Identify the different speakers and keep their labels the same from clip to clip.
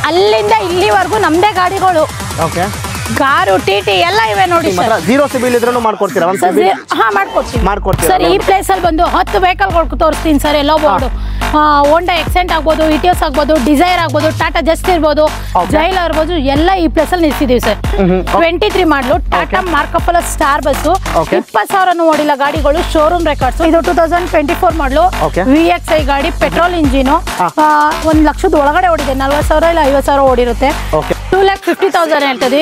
Speaker 1: ಅಲ್ಲಿಂದ ಇಲ್ಲಿವರೆಗೂ ನಮ್ದೇ ಗಾಡಿಗಳು.
Speaker 2: ಓಕೆ,
Speaker 1: ಕಾರು ಟಿಟಿ ಎಲ್ಲ ಇವೆ ನೋಡಿ ಸರ್.
Speaker 2: ಜೀರೋ ಸಿಬಿಲ್ ಇದ್ರೂ ಮಾಡ್ಕೊಡ್ತೀರಾ?
Speaker 1: ಮಾಡ್ಕೊಡ್ತೀವಿ ಸರ್. ಈ ಪ್ಲೇಸ್ ಅಲ್ಲಿ ಬಂದು 10 ವೆಹಿಕಲ್ ತೋರಿಸ್ತೀನಿ ಸರ್. ಎಲ್ಲೋ ಬೋರ್ಡು ಹೋಂಡಾ ಎಕ್ಸೆಂಟ್ ಆಗ್ಬೋದು, ಇಟಿಯೋಸ್ ಆಗ್ಬೋದು, ಡಿಸೈರ್ ಆಗ್ಬೋದು, ಟಾಟಾ ಜಸ್ಟ್ ಇರ್ಬೋದು, ಜೈಲ್ ಇರ್ಬೋದು, ಎಲ್ಲ ಈ ಪ್ಲೇಸ್ ಅಲ್ಲಿ ನಿಲ್ಸಿದೀವಿ ಸರ್. 23 ಮಾಡಲು ಟಾಟಾ ಮಾರ್ಕಪಲ್ ಸ್ಟಾರ್ ಬಸ್ 20,000 ಓಡಿಲ್ಲ ಗಾಡಿಗಳು, ಶೋರೂಮ್ ರೆಕಾರ್ಡ್ಸ್. ಇದು 2024 ಮಾಡಲು VXI ಗಾಡಿ, ಪೆಟ್ರೋಲ್ ಇಂಜಿನ್, 1 ಲಕ್ಷದ ಒಳಗಡೆ ಓಡಿದೆ. 40,000 ಇಲ್ಲ 50,000 ಓಡಿರುತ್ತೆ. 2,50,000 ಹೇಳ್ತದೆ.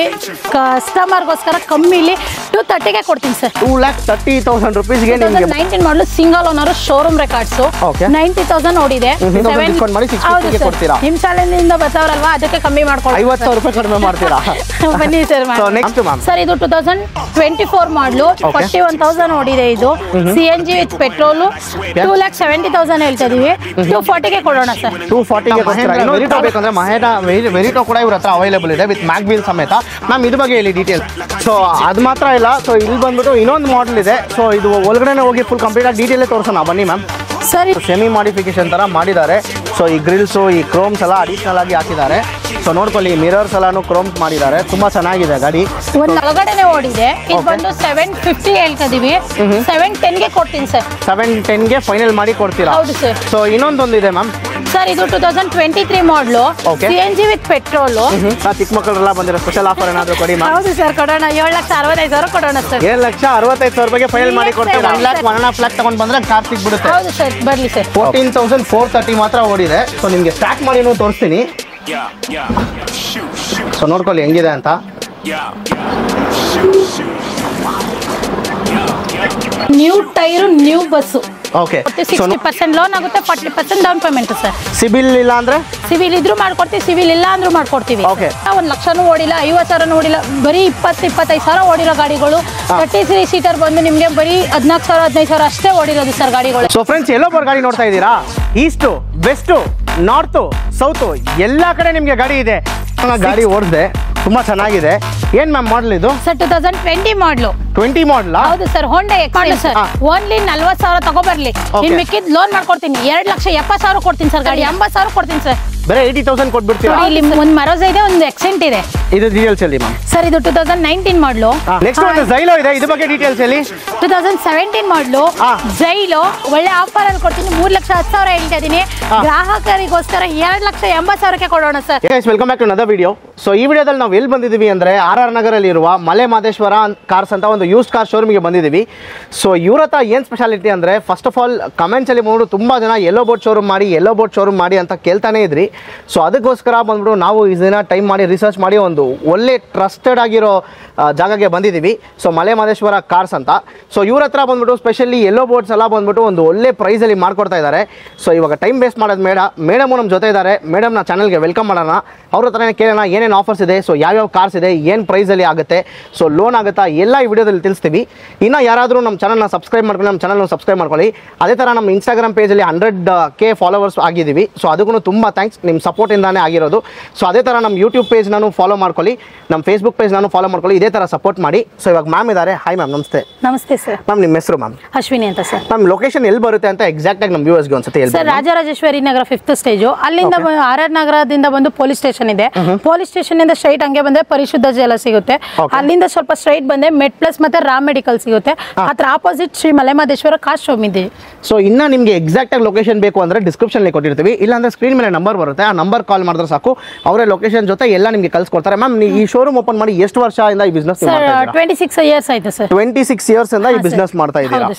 Speaker 1: ಕಸ್ಟಮರ್ಗೋಸ್ಕರ ಕಮ್ಮಿಲಿ 230ಗೆ ಕೊಡ್ತೀನಿ ಸರ್.
Speaker 2: 2,30,000 ರೂಪೀಸ್ಗೆ
Speaker 1: 19 ಮಾಡಲು ಸಿಂಗಲ್ ಓನರ್, ಶೋರೂಮ್ ರೆಕಾರ್ಡ್ಸ್, 90,000 ಓಡಿದೆ. ನಿಮ್ ಶಾಲೆಯಿಂದ ಬರ್ತಾವ್ರಲ್ವಾ, ಅದಕ್ಕೆ ಕಮ್ಮಿ ಮಾಡ್ಕೊಳ್ಳಿ.
Speaker 2: 50,000 ರೂಪಾಯಿ ಕಡಿಮೆ ಮಾಡ್ತೀರಾ?
Speaker 1: ಬನ್ನಿ ಸರ್. ಸರ್ ಇದು 2024 ಮಾಡಲು 41,000 ಓಡಿದೆ. ಇದು CNG ವಿತ್ ಪೆಟ್ರೋಲ್ 2,70,000 ಹೇಳ್ತಾ ಇದೀವಿ. 240ಗೆ ಕೊಡೋಣ ಸರ್. 240ಗೆ
Speaker 2: ವೆರಿಟೋ ಬೇಕಂದ್ರೆ ವೆರಿಟೋ ಕೂಡ ಇವ್ರ ಹತ್ರ ಅವೈಲೇಬಲ್ ಇದೆ ವಿತ್ ಮ್ಯಾಗ್ ವೀಲ್ ಸಮೇತ. ಮ್ಯಾಮ್ ಇದ್ರ ಬಗ್ಗೆ ಹೇಳಿ ಡೀಟೇಲ್. ಸೊ ಅದು ಮಾತ್ರ ಇಲ್ಲ, ಸೊ ಇಲ್ಲಿ ಬಂದ್ಬಿಟ್ಟು ಇನ್ನೊಂದು ಮಾಡೆಲ್ ಇದೆ. ಸೊ ಇದು ಒಳಗಡೆ ಹೋಗಿ ಫುಲ್ ಕಂಪ್ಲೀಟ್ ಆಗಿ ಡೀಟೇಲ್ ತೋರಿಸೋಣ ಬನ್ನಿ ಮ್ಯಾಮ್.
Speaker 1: ಸರಿ,
Speaker 2: ಸೆಮಿ ಮಾಡಿಫಿಕೇಶನ್ ತರ ಮಾಡಿದ್ದಾರೆ. ಸೊ ಈ ಗ್ರಿಲ್ಸು, ಈ ಕ್ರೋಮ್ಸ್ ಎಲ್ಲ ಅಡಿಷನಲ್ ಆಗಿ ಹಾಕಿದ್ದಾರೆ. ಸೊ ನೋಡ್ಕೊಳ್ಳಿ, ಮಿರರ್ಸ್ ಎಲ್ಲಾನು ಕ್ರೋಮ್ಸ್ ಮಾಡಿದ್ದಾರೆ. ತುಂಬಾ ಚೆನ್ನಾಗಿದೆ ಗಾಡಿ.
Speaker 1: ಒಂದು ಒಳಗಡೆನೆ ಓಡಿದೆ. ಇದು ಬಂದು 750 ಹೇಳ್ತಾ ಇದೀವಿ. 710ಗೆ ಕೊಡ್ತೀನಿ ಸರ್.
Speaker 2: 710ಗೆ ಫೈನಲ್ ಮಾಡಿ ಕೊಡ್ತೀರಾ?
Speaker 1: ಹೌದು ಸರ್.
Speaker 2: ಸೊ ಇನ್ನೊಂದು ಇದೆ ಮ್ಯಾಮ್
Speaker 1: ಸರ್. ಇದು 2023 ಮಾಡಲು CNG ವಿತ್ ಪೆಟ್ರೋಲ್.
Speaker 2: ಚಿಕ್ಕ ಮಕ್ಕಳೆಲ್ಲ ಬಂದಿರೋ ಸ್ಪೆಷಲ್ ಆಫರ್ ಏನಾದ್ರು ಕೊಡಿ ಮ್ಯಾಮ್.
Speaker 1: ಹೌದು ಸರ್, ಕೊಡೋಣ. 7,65,000 ಕೊಡೋಣ ಸರ್.
Speaker 2: 7,65,000 ರೂಪಾಯಿಗೆ ಫೈನಲ್ ಮಾಡಿ ಕೊಡ್ತೀರಾ? 1.5 lakh ತಗೊಂಡ್ ಬಂದ್ರೆ ಕಾರ್ ಸಿಗ್ಬಿಡುತ್ತೆ.
Speaker 1: ಹೌದು ಸರ್, ಬರ್ಲಿ ಸರ್.
Speaker 2: 14,430 ಮಾತ್ರ ಓಡಿದೆ. ಸೊ ನಿಮ್ಗೆ ಸ್ಟಾರ್ಟ್ ಮಾಡಿ ತೋರಿಸ್ತೀನಿ. ಸೊ ನೋಡ್ಕೊಳ್ಳಿ ಹೆಂಗಿದೆ ಅಂತ.
Speaker 1: New tyre, new bus.
Speaker 2: Okay,
Speaker 1: 60% loan ಆಗುತ್ತೆ, 40% ಡೌನ್ ಪೇಮೆಂಟ್ ಸರ್.
Speaker 2: ಸಿಬಿಲ್ ಇಲ್ಲ ಅಂದ್ರೆ?
Speaker 1: ಸಿವಿಲ್ ಇದ್ರೂ ಮಾಡ್ಕೊಡ್ತೀವಿ, ಸಿವಿಲ್ ಇಲ್ಲ ಅಂದ್ರೂ ಮಾಡ್ಕೊಡ್ತೀವಿ. 1 ಲಕ್ಷನೂ ಓಡಿಲ್ಲ, 50,000 ಓಡಿಲ್ಲ, ಬರೀ 20-25,000 ಓಡಿರೋ ಗಾಡಿಗಳು. 33 ಸೀಟರ್ ಬಂದು ನಿಮ್ಗೆ ಬರೀ 14,000 15,000 ಅಷ್ಟೇ ಓಡಿರೋದು ಸರ್ ಗಾಡಿಗಳು.
Speaker 2: ಸೊ ಫ್ರೆಂಡ್ಸ್, ಎಲ್ಲೋ ಗಾಡಿ ನೋಡ್ತಾ ಇದ್ದೀರಾ? ಈಸ್ಟ್, ವೆಸ್ಟ್, ನಾರ್ತ್, ಸೌತ್ ಎಲ್ಲ ಕಡೆ ನಿಮ್ಗೆ ಗಾಡಿ ಇದೆ. ಗಾಡಿ ಓಡಿದೆ, ತುಂಬಾ ಚೆನ್ನಾಗಿದೆ. ಏನ್ ಮ್ಯಾಮ್ ಮಾಡಲ್ ಇದು?
Speaker 1: ಸರ್ 2020 ಮಾಡಲು.
Speaker 2: 20 ಮಾಡಲ್?
Speaker 1: ಹೌದು ಸರ್. ಹೋಂಡಾ ಎಕ್ಸೆಂಟ್ ಸರ್. ಓನ್ಲಿ 40,000 ತಗೋಬರ್ಲಿ, ಇನ್ ಮಿಕ್ಕಿದ್ ಲೋನ್ ಮಾಡ್ಕೊಡ್ತೀನಿ. 2,70,000 ಕೊಡ್ತೀನಿ ಸರ್. ಗಾಡಿ 80,000 ಕೊಡ್ತೀನಿ ಸರ್.
Speaker 2: ಬರೀ 80,000 ಕೊಟ್ಬಿಡ್ತೀರಾ?
Speaker 1: ಇಲ್ಲಿ ಒಂದು ಮರೋಜಾ ಇದೆ, ಒಂದು ಎಕ್ಸೆಂಟ್ ಇದೆ.
Speaker 2: ಇದು ಡೀಟೇಲ್ಸ್ ಹೇಳಿ ಮ್ಯಾಮ್.
Speaker 1: ಸರ್ ಇದು 2019 ಮಾಡಲು.
Speaker 2: ನೆಕ್ಸ್ಟ್ ಒಂದು ಜೈಲೋ ಇದೆ, ಇದ್ರ ಬಗ್ಗೆ ಡೀಟೇಲ್ಸ್ ಹೇಳಿ.
Speaker 1: 2017 ಮಾಡಲು ಜೈಲೋ. ಒಳ್ಳೆ ಆಫರ್ ಅಲ್ಲಿ ಕೊಡ್ತೀನಿ. 3,10,000 ಹೇಳ್ತಾ ಇದೀನಿ. ಗ್ರಾಹಕರಿಗೋಸ್ಕರ 2,80,000ಕ್ಕೆ ಕೊಡೋಣ sir.
Speaker 2: Welcome back to another video. So ಈ ವಿಡಿಯೋದಲ್ಲಿ ನಾವು ಎಲ್ಲಿ ಬಂದಿದ್ದೀವಿ ಅಂದ್ರೆ RR ನಗರಲ್ಲಿ ಇರುವ ಮಲೆ ಮಾದೇಶ್ವರ ಕಾರ್ಸ್ ಅಂತ ಒಂದು ಯೂಸ್ಡ್ ಕಾರ್ ಶೋರೂಮ್ಗೆ ಬಂದಿದ್ದೀವಿ. ಸೊ ಇವ್ರ ಹತ್ರ ಏನು ಸ್ಪೆಷಾಲಿಟಿ ಅಂದರೆ, ಫಸ್ಟ್ ಆಫ್ ಆಲ್ ಕಮೆಂಟ್ಸ್ ಅಲ್ಲಿ ಬಂದ್ಬಿಟ್ಟು ತುಂಬ ಜನ ಎಲ್ಲೋ ಬೋಟ್ ಶೋರೂಮ್ ಮಾಡಿ ಅಂತ ಕೇಳ್ತಾನೆ ಇದ್ರಿ. ಸೊ ಅದಕ್ಕೋಸ್ಕರ ಬಂದ್ಬಿಟ್ಟು ನಾವು ಇದನ್ನ ಟೈಮ್ ಮಾಡಿ ರಿಸರ್ಚ್ ಮಾಡಿ ಒಂದು ಒಳ್ಳೆ ಟ್ರಸ್ಟೆಡ್ ಆಗಿರೋ ಜಾಗಕ್ಕೆ ಬಂದಿದ್ದೀವಿ. ಸೊ ಮಲೆ ಮಾದೇಶ್ವರ ಕಾರ್ಸ್ ಅಂತ. ಸೊ ಇವ್ರ ಹತ್ರ ಬಂದ್ಬಿಟ್ಟು ಸ್ಪೆಷಲಿ ಎಲ್ಲೋ ಬೋಟ್ಸ್ ಎಲ್ಲ ಬಂದ್ಬಿಟ್ಟು ಒಂದು ಒಳ್ಳೆ ಪ್ರೈಸಲ್ಲಿ ಮಾಡ್ಕೊಡ್ತಾ ಇದ್ದಾರೆ. ಸೊ ಇವಾಗ ಟೈಮ್ ವೇಸ್ಟ್ ಮಾಡೋದು ಮೇಡಮ್ ನಮ್ಮ ಜೊತೆ ಇದ್ದಾರೆ. ಮೇಡಮ್ನ ಚಾನಲ್ಗೆ ವೆಲ್ಕಮ್ ಮಾಡೋಣ. ಅವ್ರ ಹತ್ರನೇ ಕೇಳೋಣ ಏನೇನು ಆಫರ್ಸ್ ಇದೆ, ಸೊ ಯಾವ್ಯಾವ ಕಾರ್ಸ್ ಇದೆ, ಏನು ಪ್ರೈಸಲ್ಲಿ ಆಗುತ್ತೆ, ಸೊ ಲೋನ್ ಆಗುತ್ತಾ, ಎಲ್ಲ ಈ ವಿಡಿಯೋದಲ್ಲಿ ತಿಳಿಸ್ತೀವಿ. ಇನ್ನು ಯಾರಾದರೂ ನಮ್ಮ ಚಾನಲ್ನ ಸಬ್ಸ್ಕ್ರೈಬ್ ಮಾಡ್ಕೊಳ್ಳಿ, ನಮ್ಮ ಚಾನಲ್ನ ಸಬ್ಸ್ಕ್ರೈಬ್ ಮಾಡ್ಕೊಳ್ಳಿ. ಅದೇ ಥರ ನಮ್ಮ ಇನ್ಸ್ಟಾಗ್ರಾಮ್ ಪೇಜಲ್ಲಿ 100K ಫಾಲೋವರ್ಸ್ ಆಗಿದ್ದೀವಿ. ಸೊ ಅದಕ್ಕೂ ತುಂಬ ಥ್ಯಾಂಕ್ಸ್, ನಿಮ್ಮ ಸಪೋರ್ಟಿಂದಾನೇ ಆಗಿರೋದು. ಸೊ ಅದೇ ಥರ ನಮ್ಮ ಯೂಟ್ಯೂಬ್ ಪೇಜ್ ನಾನು ಫಾಲೋ ಮಾಡ್ಕೊಳ್ಳಿ, ನಮ್ಮ ಫೇಸ್ಬುಕ್ ಪೇಜ್ ನಾನು ಫಾಲೋ ಮಾಡ್ಕೊಳ್ಳಿ. ಇದೇ ಥರ ಸಪೋರ್ಟ್ ಮಾಡಿ. ಸೊ ಇವಾಗ ಮ್ಯಾಮ್ ಇದ್ದಾರೆ. Hi ma'am. ನಮಸ್ತೆ.
Speaker 1: ನಮಸ್ತೆ ಸರ್.
Speaker 2: ಮ್ಯಾಮ್ ನಿಮ್ಮ ಹೆಸರು? ಮ್ಯಾಮ್
Speaker 1: ಅಶ್ವಿನಿ ಅಂತ ಸರ್.
Speaker 2: ಮ್ಯಾಮ್ ಲೊಕೇಶನ್ ಎಲ್ಲಿ ಬರುತ್ತೆ ಅಂತ ಎಕ್ಸಾಕ್ಟ್ ಆಗಿ ನಮ್ಮ ವ್ಯೂವರ್ಸ್ಗೆ ಒಂದ್ಸತಿ ಹೇಳಿ
Speaker 1: sir. Rajarajeshwari Nagar 5th stage. ಅಲ್ಲಿಂದ RR ನಗರದಿಂದ ಬಂದು ಪೊಲೀಸ್ ಸ್ಟೇಷನ್ ಇದೆ. ಪೊಲೀಸ್ ಸ್ಟೇಷನ್ ಇಂದ ಸ್ಟ್ರೈಟ್ ಹಂಗೆ ಬಂದ್ರೆ ಪರಿಶುದ್ಧ ಜಲ ಸಿಗುತ್ತೆ. ಅಲ್ಲಿಂದ ಸ್ವಲ್ಪ ಸ್ಟ್ರೈಟ್ ಬಂದ್ರೆ ಮೆಡ್ ಪ್ಲಸ್ ಮತ್ತೆ ರಾಮ್ ಮೆಡಿಕಲ್ ಸಿಗುತ್ತೆ. ಅದ್ರ opposite Shri Malemahadeshwara car showroom ಇದೆ.
Speaker 2: ಸೊ ಇನ್ನ ನಿಮಗೆ ಎಕ್ಸಾಕ್ಟ್ ಆಗಿ ಲೊಕೇಶನ್ ಬೇಕು ಅಂದ್ರೆ ಡಿಸ್ಕ್ರಿಪ್ಷನ್ ಅಲ್ಲಿ ಕೊಟ್ಟಿರ್ತೀವಿ, ಇಲ್ಲಾಂದ್ರೆ ಸ್ಕ್ರೀನ್ ಮೇಲೆ ನಂಬರ್ ಬರುತ್ತೆ. ಆ ನಂಬರ್ ಕಾಲ್ ಮಾಡಿದ್ರೆ ಸಾಕು, ಅವರೇ ಲೊಕೇಶನ್ ಜೊತೆ ಎಲ್ಲ ನಿಮಗೆ ಕಳ್ಸಿಕೊಡ್ತಾರೆ. ಮ್ಯಾಮ್ ಈ ಶೋರೂಮ್ ಓಪನ್ ಮಾಡಿ ಎಷ್ಟು ವರ್ಷದಿಂದ ಈ ಬಿಸ್ನೆಸ್?
Speaker 1: 26 ಇಯರ್ಸ್ ಆಯ್ತು ಸರ್.
Speaker 2: 26 ಇಯರ್ಸ್ ಇಂದ ಈ ಬಿಸ್ನೆಸ್ ಮಾಡ್ತಾ ಇದ್ದೀರಾ?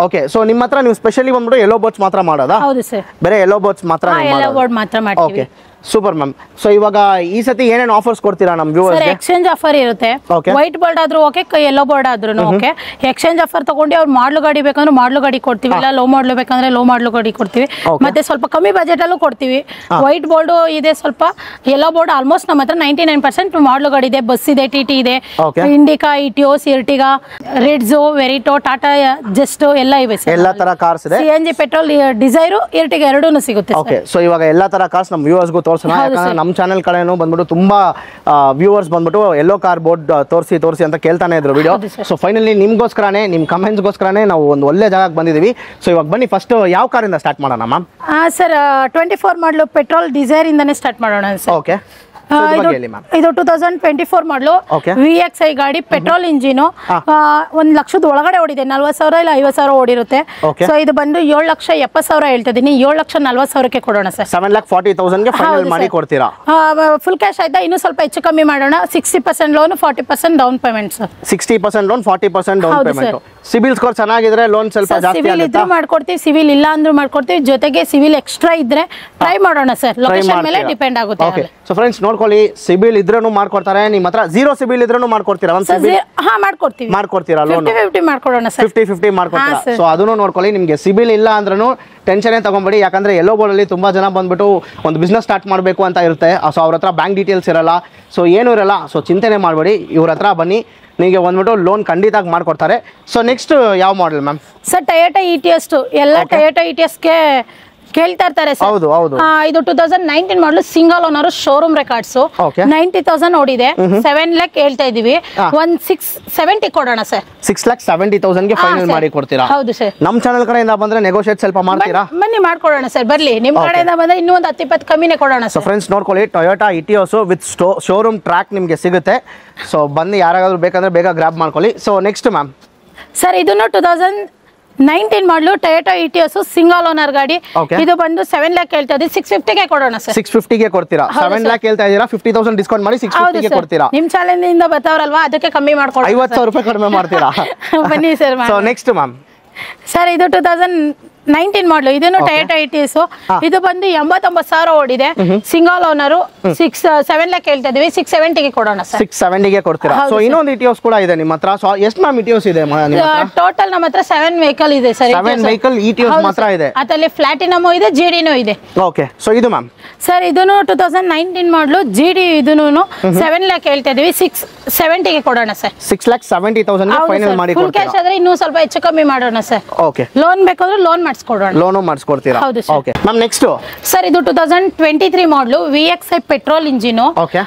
Speaker 2: ಓಕೆ. ಸೊ ನಿಮ್ಮ ಹತ್ರ ನೀವು ಸ್ಪೆಷಲಿ ಬಂದ್ಬಿಟ್ಟು ಎಲ್ಲೋ ಬೋಟ್ಸ್ ಮಾತ್ರ ಮಾಡೋದಾ?
Speaker 1: ಹೌದು ಸರ್.
Speaker 2: ಬೇರೆ ಎಲ್ಲೋ ಬೋಟ್ಸ್ ಮಾತ್ರ
Speaker 1: ಮಾಡ್ತೀವಿ.
Speaker 2: Okay, super ma'am. ಸೊ ಇವಾಗ ಈ ಸತಿ ಏನೇನು ಆಫರ್ಸ್ ಕೊಡ್ತೀರಾ ನಮ್ಮ ವ್ಯೂವರ್ಸ್?
Speaker 1: ಎಕ್ಸ್ಚೇಂಜ್ ಆಫರ್ ಇರುತ್ತೆ. ವೈಟ್ ಬೋರ್ಡ್ ಆದ್ರೂ ಓಕೆ, ಎಲ್ಲೋ ಬೋರ್ಡ್ ಆದ್ರೂ ಓಕೆ. ಎಕ್ಸ್ಚೇಂಜ್ ಆಫರ್ ತಗೊಂಡು ಅವ್ರು ಮಾಡ್ಲು ಗಾಡಿ ಬೇಕಂದ್ರೆ ಮಾಡ್ಲು ಗಾಡಿ ಕೊಡ್ತೀವಿ, ಇಲ್ಲ ಲೋ ಮಾಡ್ಲು ಬೇಕಂದ್ರೆ ಲೋ ಮಾಡ್ಲು ಗಾಡಿ ಕೊಡ್ತೀವಿ. ಮತ್ತೆ ಸ್ವಲ್ಪ ಕಮ್ಮಿ ಬಜೆಟ್ ಅಲ್ಲೂ ಕೊಡ್ತೀವಿ. ವೈಟ್ ಬೋರ್ಡ್ ಇದೆ ಸ್ವಲ್ಪ, ಎಲ್ಲೋ ಬೋರ್ಡ್ ಆಲ್ಮೋಸ್ಟ್ ನಮ್ಮ ಹತ್ರ 99% ಮಾಡ್ಲು ಗಾಡಿ ಇದೆ. ಬಸ್ ಇದೆ, TT ಇದೆ, ಇಂಡಿಕಾ, ಇಟಿಯೋಸ್, ಇರ್ಟಿಗಾ, ರೆಡ್ಜೋ, ವೆರಿಟೋ, ಟಾಟಾ ಜಸ್ಟ್ ಎಲ್ಲ ಇವೆ.
Speaker 2: ಎಲ್ಲಾ ತರ ಕಾರ್ಸ್ ಇದೆ.
Speaker 1: CNG, ಪೆಟ್ರೋಲ್, ಡಿಸೈರ್, ಇರ್ಟಿಗಾ ಎರಡೂ ಸಿಗುತ್ತೆ.
Speaker 2: ಓಕೆ. ಸೊ ಇವಾಗ ಎಲ್ಲಾ ತರ ಕಾರ್ಸ್ ನಮ್ಮ ವ್ಯೂವರ್ಸ್ಗೂ ತೋರಿಸೋಣ. ಯಾಕಂದ್ರೆ ನಮ್ಮ ಚಾನೆಲ್ ಕಡೆನೂ ಬಂದ್ಬಿಟ್ಟು ತುಂಬಾ ವ್ಯೂವರ್ಸ್ ಬಂದ್ಬಿಟ್ಟು ಎಲ್ಲೋ ಕಾರ್ ಬೋರ್ಡ್ ತೋರಿಸಿ ಅಂತ ಕೇಳ್ತಾನೆ ಇದ್ರು ವಿಡಿಯೋ. ಸೊ ಫೈನಲಿ ನಿಮ್ಗೋಸ್ಕರನೇ, ನಿಮ್ ಕಮೆಂಟ್ಸ್ಗೋಸ್ಕರನೇ ನಾವು ಒಂದು ಒಳ್ಳೆ ಜಾಗಕ್ಕೆ ಬಂದಿದ್ದೀವಿ. ಸೊ ಇವಾಗ ಬನ್ನಿ ಫಸ್ಟ್ ಯಾವ ಕಾರಿಂದ ಸ್ಟಾರ್ಟ್ ಮಾಡೋಣ ಮ್ಯಾಮ್?
Speaker 1: ಸರ್ 24 ಮಾಡಲು ಪೆಟ್ರೋಲ್ ಡಿಸೈರ್ ಇಂದಾನೆ ಸ್ಟಾರ್ಟ್ ಮಾಡೋಣ ಸರ್.
Speaker 2: ಓಕೆ.
Speaker 1: ಇದು 2024 ಮಾಡಲು VXI ಗಾಡಿ ಪೆಟ್ರೋಲ್ ಇಂಜಿನ್ 1 ಲಕ್ಷದ ಒಳಗಡೆ ಓಡಿದೆ 40,000 ಇಲ್ಲ 50,000 ಓಡಿರುತ್ತೆ ಸೊ ಇದು ಬಂದು 7,70,000 ಹೇಳ್ತಾ ಇದೀನಿ 7,40,000ಕ್ಕೆ ಕೊಡೋಣ ಸರ್
Speaker 2: 7,40,000 ಗೆ ಫೈನಲ್ ಮಾಡಿ ಕೊಡ್ತೀರಾ
Speaker 1: ಫುಲ್ ಕ್ಯಾಶ್ ಆಯ್ತಾ ಇನ್ನೂ ಸ್ವಲ್ಪ ಹೆಚ್ಚು ಕಮ್ಮಿ ಮಾಡೋಣ 60% loan 40% down payment sir
Speaker 2: 60% loan 40% down payment CIBIL score ಚೆನ್ನಾಗಿದ್ರೆ ಲೋನ್ ಸ್ವಲ್ಪ ಜಾಸ್ತಿ
Speaker 1: ಸಿವಿಲ್ ಇದ್ರೂ ಮಾಡ್ಕೊಡ್ತೀವಿ ಸಿವಿಲ್ ಇಲ್ಲ ಅಂದ್ರೂ ಮಾಡ್ಕೊಡ್ತೀವಿ ಜೊತೆಗೆ ಸಿವಿಲ್ ಎಕ್ಸ್ಟ್ರಾ ಇದ್ರೆ ಟ್ರೈ ಮಾಡೋಣ ಸರ್ ಲೊಕೇಶನ್ ಮೇಲೆ ಡಿಪೆಂಡ್ ಆಗುತ್ತೆ
Speaker 2: ಓಕೆ ಸೊ ಫ್ರೆಂಡ್ಸ್ ನೋಡ್ಕೊಳ್ಳಿ ಸಿಬಿಲ್ ಇದ್ರೂ ಮಾಡ್ಕೊಡ್ತಾರೆ ನಿಮ್ಮ ಹತ್ರ ಝೀರೋ ಸಿಬಿಲ್ ಇದ್ರೂ ಮಾಡ್ಕೊಡ್ತೀರಾ ಮಾಡ್ಕೊಡ್ತೀರಾ ಲೋನ್
Speaker 1: 50-50 ಮಾಡ್ಕೊಡೋಣ ಸರ್
Speaker 2: 50-50 ಮಾಡ್ಕೊಡ್ತೀರಾ ಸೊ ಅದನ್ನು ನೋಡ್ಕೊಳ್ಳಿ ನಿಮಗೆ ಸಿಬಿಲ್ ಇಲ್ಲ ಅಂದ್ರೂ ಟೆನ್ಷನ್ ತಗೊಂಬೇಡಿ ಯಾಕಂದ್ರೆ ಎಲ್ಲೋ ಬೋರ್ಡಲ್ಲಿ ತುಂಬಾ ಜನ ಬಂದ್ಬಿಟ್ಟು ಒಂದು ಬಿಸ್ನೆಸ್ ಸ್ಟಾರ್ಟ್ ಮಾಡಬೇಕು ಅಂತ ಇರುತ್ತೆ ಸೊ ಅವ್ರ ಹತ್ರ ಬ್ಯಾಂಕ್ ಡೀಟೇಲ್ಸ್ ಇರಲ್ಲ ಸೊ ಏನೂ ಇರಲ್ಲ ಸೊ ಚಿಂತೆನೆ ಮಾಡಬೇಡಿ ಇವ್ರ ಹತ್ರ ಬನ್ನಿ ನಿಮಗೆ ಬಂದ್ಬಿಟ್ಟು ಲೋನ್ ಖಂಡಿತ ಮಾಡ್ಕೊಡ್ತಾರೆ ಸೊ ನೆಕ್ಸ್ಟ್ ಯಾವ model ma'am
Speaker 1: sir Toyota ETS ಎಲ್ಲ ಟೊಯೋಟಾ ETSಗೆ ಕೇಳ್ತಾ ಇರ್ತಾರೆ ಸರ್
Speaker 2: ಹೌದು ಹೌದು
Speaker 1: ಇದು 2019 ಮಾಡಲು ಸಿಂಗಲ್ ಓನರ್ ಶೋರೂಮ್ ರೆಕಾರ್ಡ್ಸ್ 90,000 ಓಡಿದೆ 7 ಲಕ್ಷ ಹೇಳ್ತಾ ಇದೀವಿ 670 ಕೊಡೋಣ ಸರ್
Speaker 2: 6,70,000 ಗೆ ಫೈನಲ್ ಮಾಡಿ ಕೊಡ್ತೀರಾ
Speaker 1: ಹೌದು ಸರ್
Speaker 2: ನಮ್ಮ ಚಾನೆಲ್ ಕಡೆಯಿಂದ ಬಂದ್ರೆ ನೆಗೋಶಿಯೇಟ್ ಸ್ವಲ್ಪ ಮಾಡ್ತೀರಾ
Speaker 1: ಬನ್ನಿ ಮಾಡ್ಕೊಡೋಣ ಸರ್ ಬರ್ಲಿ ನಿಮ್ಮ ಕಡೆಯಿಂದ ಬಂದ್ರೆ ಇನ್ನೂ ಒಂದು 10-20 ಕಮ್ಮಿನೇ ಕೊಡೋಣ
Speaker 2: ಸರ್ ಫ್ರೆಂಡ್ಸ್ ನೋಡ್ಕೊಳ್ಳಿ Toyota ETS with showroom track ನಿಮಗೆ ಸಿಗುತ್ತೆ ಸೊ ಬನ್ನಿ ಯಾರಾದ್ರೂ ಬೇಕಂದ್ರೆ ಬೇಗ ಗ್ರಾಬ್ ಮಾಡ್ಕೊಳ್ಳಿ ಸೊ ನೆಕ್ಸ್ಟ್ ಮ್ಯಾಮ್
Speaker 1: ಸರ್ ಇದನ್ನು 2019 ಮಾಡಲು ಟೊಯೋಟಾ ETS ಸಿಂಗಲ್ ಓನರ್ ಗಾಡಿ ಇದು ಬಂದು 7 ಲಕ್ಷ ಹೇಳ್ತಾ ಇದ್ದೀವಿ 650 ಗೆ ಕೊಡೋಣ ಸರ್
Speaker 2: 650 ಗೆ ಕೊಡ್ತೀರಾ 7 ಲಕ್ಷ ಹೇಳ್ತಾ ಇದ್ದೀರಾ 50,000 ಡಿಸ್ಕೌಂಟ್ ಮಾಡಿ 650 ಗೆ ಕೊಡ್ತೀರಾ
Speaker 1: ನಿಮ್ಮ ಚಾಲೆಂಜ್ ಇಂದ ಬರ್ತಾವ್ರಲ್ವಾ ಅದಕ್ಕೆ ಕಮ್ಮಿ ಮಾಡ್ಕೊಡಿ
Speaker 2: 50,000 ರೂಪಾಯಿ ಕಡಿಮೆ ಮಾಡ್ತೀರಾ
Speaker 1: ಬನ್ನಿ sir
Speaker 2: so next ma'am
Speaker 1: sir ಇದು 2019 ಮಾಡಲು ಇದನ್ನು ಟೊಯೋಟಾ ETS ಇದು ಬಂದು 89,000 ಓಡಿದೆ ಸಿಂಗಲ್ ಓನರ್ 7 ಲಕ್ಷ ಹೇಳ್ತಾ ಇದೀವಿ 670 ಗೆ ಕೊಡೋಣ ಸರ್
Speaker 2: 670 ಗೆ ಕೊಡ್ತೀರಾ ಸೊ ಇನ್ನೊಂದು ETS ಕೂಡ ಇದೆ ನಿಮ್ಮ ಹತ್ರ ಸೊ ಎಷ್ಟು ಮ್ಯಾಮ್ ETS ಇದೆ
Speaker 1: ಟೋಟಲ್ ನಮ್ಮ ಹತ್ರ 7 ವೆಹಿಕಲ್ ಇದೆ ಸರ್
Speaker 2: 7 ವೆಹಿಕಲ್ ETS ಮಾತ್ರ ಇದೆ
Speaker 1: ಅದರಲ್ಲಿ ಪ್ಲಾಟಿನಮ್ ಇದೆ GD ಇದೆ
Speaker 2: ಓಕೆ ಸೊ ಇದು ಮ್ಯಾಮ್
Speaker 1: ಸರ್ ಇದನ್ನು 2019 ಮಾಡಲು GD ಇದನ್ನು 7 ಲಕ್ಷ ಹೇಳ್ತಾ ಇದೀವಿ 670 ಗೆ ಕೊಡೋಣ ಸರ್
Speaker 2: 6,70,000 ಗೆ ಫೈನಲ್ ಮಾಡಿ
Speaker 1: ಫುಲ್ ಕ್ಯಾಶ್ ಆದ್ರೆ ಇನ್ನೂ ಸ್ವಲ್ಪ ಹೆಚ್ಚು ಕಮ್ಮಿ ಮಾಡೋಣ ಸರ್
Speaker 2: ಓಕೆ
Speaker 1: ಲೋನ್ ಬೇಕಾದ್ರೆ ಲೋನ್ ಮಾಡಿಸ್ಕೊಡೋಣ
Speaker 2: ಲೋನು ಮಾಡಿಸ್ಕೊಡ್ತೀರಾ ಓಕೆ ಮ್ಯಾಮ್ ನೆಕ್ಸ್ಟ್
Speaker 1: ಸರ್ ಇದು 2023 ಮಾಡಲು VXI ಪೆಟ್ರೋಲ್ ಇಂಜಿನ್